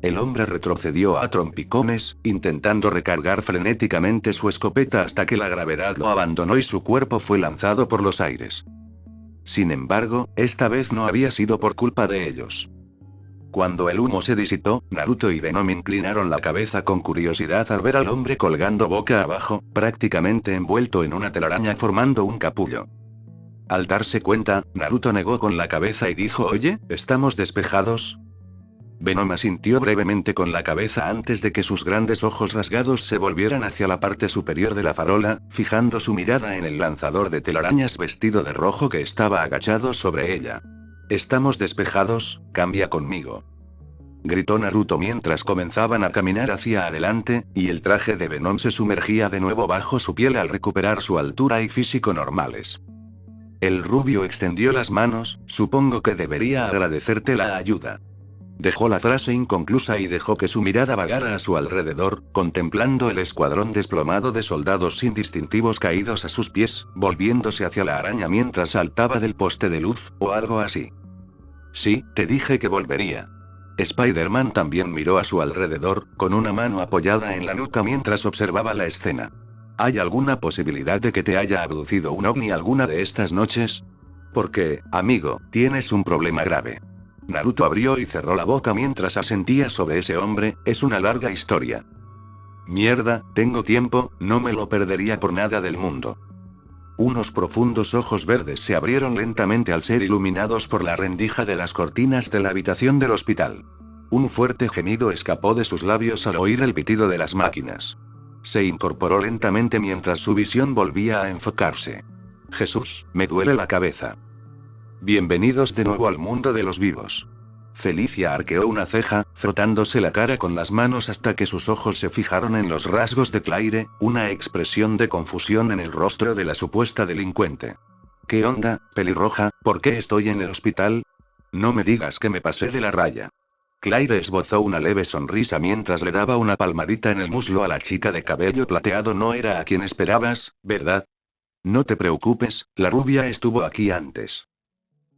El hombre retrocedió a trompicones, intentando recargar frenéticamente su escopeta hasta que la gravedad lo abandonó y su cuerpo fue lanzado por los aires. Sin embargo, esta vez no había sido por culpa de ellos. Cuando el humo se disipó, Naruto y Venom inclinaron la cabeza con curiosidad al ver al hombre colgando boca abajo, prácticamente envuelto en una telaraña formando un capullo. Al darse cuenta, Naruto negó con la cabeza y dijo: «Oye, ¿estamos despejados?». Venom asintió brevemente con la cabeza antes de que sus grandes ojos rasgados se volvieran hacia la parte superior de la farola, fijando su mirada en el lanzador de telarañas vestido de rojo que estaba agachado sobre ella. «Estamos despejados, cambia conmigo», gritó Naruto mientras comenzaban a caminar hacia adelante, y el traje de Venom se sumergía de nuevo bajo su piel al recuperar su altura y físico normales. El rubio extendió las manos: «Supongo que debería agradecerte la ayuda». Dejó la frase inconclusa y dejó que su mirada vagara a su alrededor, contemplando el escuadrón desplomado de soldados indistintivos caídos a sus pies, volviéndose hacia la araña mientras saltaba del poste de luz, o algo así. «Sí, te dije que volvería». Spider-Man también miró a su alrededor, con una mano apoyada en la nuca mientras observaba la escena. «¿Hay alguna posibilidad de que te haya abducido un ovni alguna de estas noches?». Porque, amigo, tienes un problema grave. Naruto abrió y cerró la boca mientras asentía sobre ese hombre, es una larga historia. Mierda, tengo tiempo, no me lo perdería por nada del mundo. Unos profundos ojos verdes se abrieron lentamente al ser iluminados por la rendija de las cortinas de la habitación del hospital. Un fuerte gemido escapó de sus labios al oír el pitido de las máquinas. Se incorporó lentamente mientras su visión volvía a enfocarse. Jesús, me duele la cabeza. Bienvenidos de nuevo al mundo de los vivos. Felicia arqueó una ceja, frotándose la cara con las manos hasta que sus ojos se fijaron en los rasgos de Claire, una expresión de confusión en el rostro de la supuesta delincuente. ¿Qué onda, pelirroja? ¿Por qué estoy en el hospital? No me digas que me pasé de la raya. Claire esbozó una leve sonrisa mientras le daba una palmadita en el muslo a la chica de cabello plateado. No era a quien esperabas, ¿verdad? No te preocupes, la rubia estuvo aquí antes.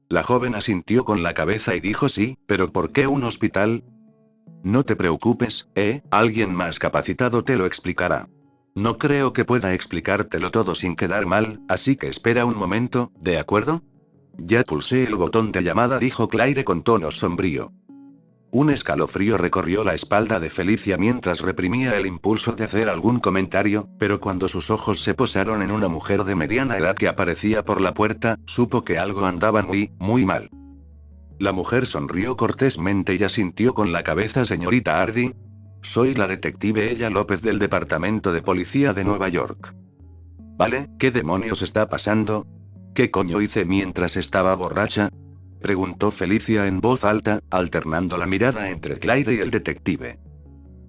La joven asintió con la cabeza y dijo sí, pero ¿por qué un hospital? No te preocupes, alguien más capacitado te lo explicará. No creo que pueda explicártelo todo sin quedar mal, así que espera un momento, ¿de acuerdo? Ya pulsé el botón de llamada, dijo Claire con tono sombrío. Un escalofrío recorrió la espalda de Felicia mientras reprimía el impulso de hacer algún comentario, pero cuando sus ojos se posaron en una mujer de mediana edad que aparecía por la puerta, supo que algo andaba muy mal. La mujer sonrió cortésmente y asintió con la cabeza. Señorita Hardy. Soy la detective Ella López del Departamento de Policía de Nueva York. Vale, ¿qué demonios está pasando? ¿Qué coño hice mientras estaba borracha? Preguntó Felicia en voz alta, alternando la mirada entre Claire y el detective.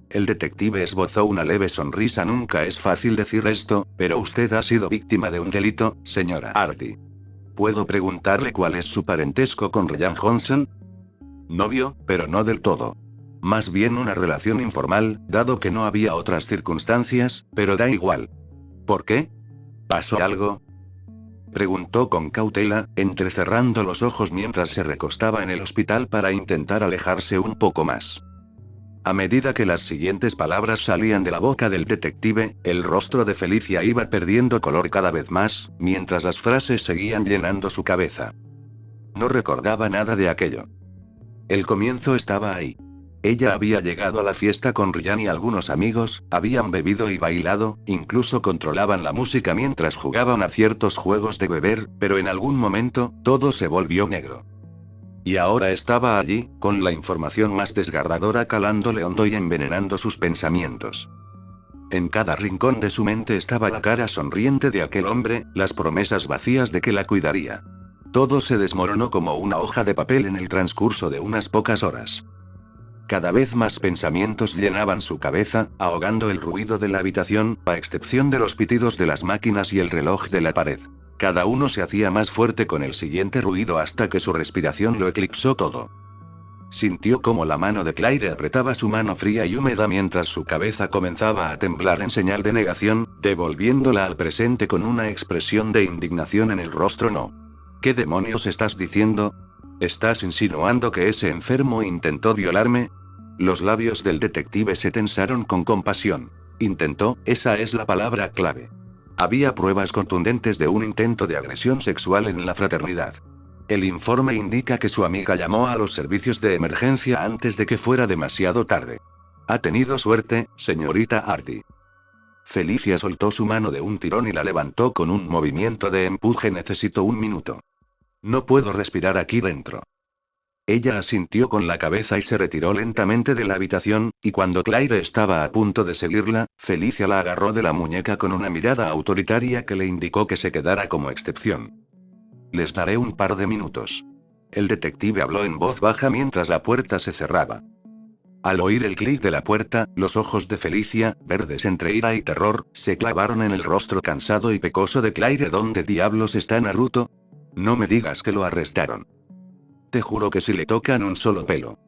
El detective esbozó una leve sonrisa. Nunca es fácil decir esto, pero usted ha sido víctima de un delito, señora Hardy. ¿Puedo preguntarle cuál es su parentesco con Ryan Johnson? Novio, pero no del todo. Más bien una relación informal, dado que no había otras circunstancias, pero da igual. ¿Por qué? ¿Pasó algo? Preguntó con cautela, entrecerrando los ojos mientras se recostaba en el hospital para intentar alejarse un poco más. A medida que las siguientes palabras salían de la boca del detective, el rostro de Felicia iba perdiendo color cada vez más, mientras las frases seguían llenando su cabeza. No recordaba nada de aquello. El comienzo estaba ahí. Ella había llegado a la fiesta con Ryan y algunos amigos, habían bebido y bailado, incluso controlaban la música mientras jugaban a ciertos juegos de beber, pero en algún momento, todo se volvió negro. Y ahora estaba allí, con la información más desgarradora calándole hondo y envenenando sus pensamientos. En cada rincón de su mente estaba la cara sonriente de aquel hombre, las promesas vacías de que la cuidaría. Todo se desmoronó como una hoja de papel en el transcurso de unas pocas horas. Cada vez más pensamientos llenaban su cabeza, ahogando el ruido de la habitación, a excepción de los pitidos de las máquinas y el reloj de la pared. Cada uno se hacía más fuerte con el siguiente ruido hasta que su respiración lo eclipsó todo. Sintió como la mano de Claire apretaba su mano fría y húmeda mientras su cabeza comenzaba a temblar en señal de negación, devolviéndola al presente con una expresión de indignación en el rostro. No. ¿Qué demonios estás diciendo? ¿Estás insinuando que ese enfermo intentó violarme? Los labios del detective se tensaron con compasión. Intentó, esa es la palabra clave. Había pruebas contundentes de un intento de agresión sexual en la fraternidad. El informe indica que su amiga llamó a los servicios de emergencia antes de que fuera demasiado tarde. Ha tenido suerte, señorita Hardy. Felicia soltó su mano de un tirón y la levantó con un movimiento de empuje. Necesito un minuto. No puedo respirar aquí dentro. Ella asintió con la cabeza y se retiró lentamente de la habitación, y cuando Claire estaba a punto de seguirla, Felicia la agarró de la muñeca con una mirada autoritaria que le indicó que se quedara como excepción. Les daré un par de minutos. El detective habló en voz baja mientras la puerta se cerraba. Al oír el clic de la puerta, los ojos de Felicia, verdes entre ira y terror, se clavaron en el rostro cansado y pecoso de Claire. ¿Dónde diablos está Naruto? No me digas que lo arrestaron. Te juro que si le tocan un solo pelo.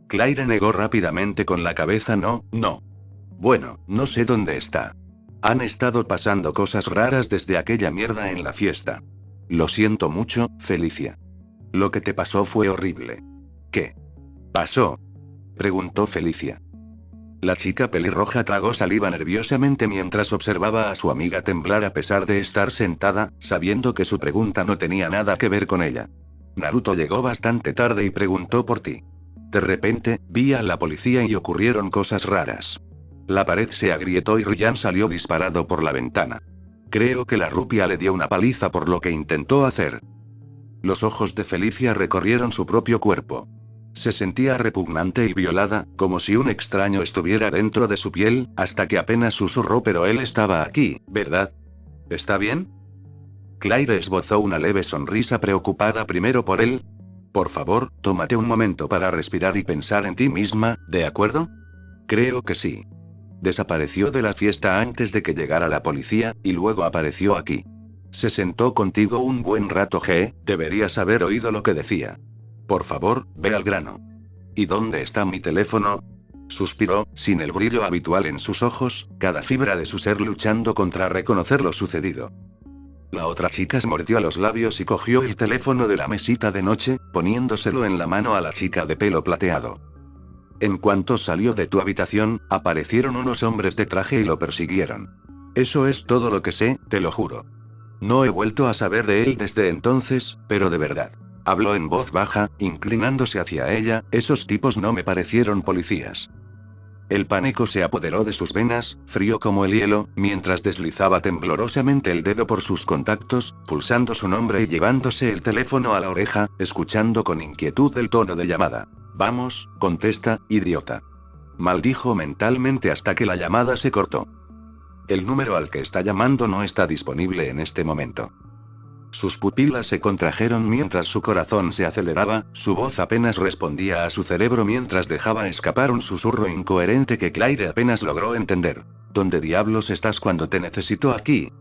Claire negó rápidamente con la cabeza. No. Bueno, no sé dónde está. Han estado pasando cosas raras desde aquella mierda en la fiesta. Lo siento mucho, Felicia. Lo que te pasó fue horrible. ¿Qué pasó? Preguntó Felicia. La chica pelirroja tragó saliva nerviosamente mientras observaba a su amiga temblar a pesar de estar sentada, sabiendo que su pregunta no tenía nada que ver con ella. Naruto llegó bastante tarde y preguntó por ti. De repente, vi a la policía y ocurrieron cosas raras. La pared se agrietó y Ryan salió disparado por la ventana. Creo que la rupia le dio una paliza por lo que intentó hacer. Los ojos de Felicia recorrieron su propio cuerpo. Se sentía repugnante y violada, como si un extraño estuviera dentro de su piel, hasta que apenas susurró, pero él estaba aquí, ¿verdad? ¿Está bien? Claire esbozó una leve sonrisa preocupada primero por él. Por favor, tómate un momento para respirar y pensar en ti misma, ¿de acuerdo? Creo que sí. Desapareció de la fiesta antes de que llegara la policía, y luego apareció aquí. Se sentó contigo un buen rato, deberías haber oído lo que decía. Por favor, ve al grano. ¿Y dónde está mi teléfono? Suspiró, sin el brillo habitual en sus ojos, cada fibra de su ser luchando contra reconocer lo sucedido. La otra chica se mordió los labios y cogió el teléfono de la mesita de noche, poniéndoselo en la mano a la chica de pelo plateado. En cuanto salió de tu habitación, aparecieron unos hombres de traje y lo persiguieron. Eso es todo lo que sé, te lo juro. No he vuelto a saber de él desde entonces, pero de verdad. Habló en voz baja, inclinándose hacia ella, esos tipos no me parecieron policías. El pánico se apoderó de sus venas, frío como el hielo, mientras deslizaba temblorosamente el dedo por sus contactos, pulsando su nombre y llevándose el teléfono a la oreja, escuchando con inquietud el tono de llamada. Vamos, contesta, idiota. Maldijo mentalmente hasta que la llamada se cortó. El número al que está llamando no está disponible en este momento. Sus pupilas se contrajeron mientras su corazón se aceleraba, su voz apenas respondía a su cerebro mientras dejaba escapar un susurro incoherente que Claire apenas logró entender. ¿Dónde diablos estás cuando te necesito aquí?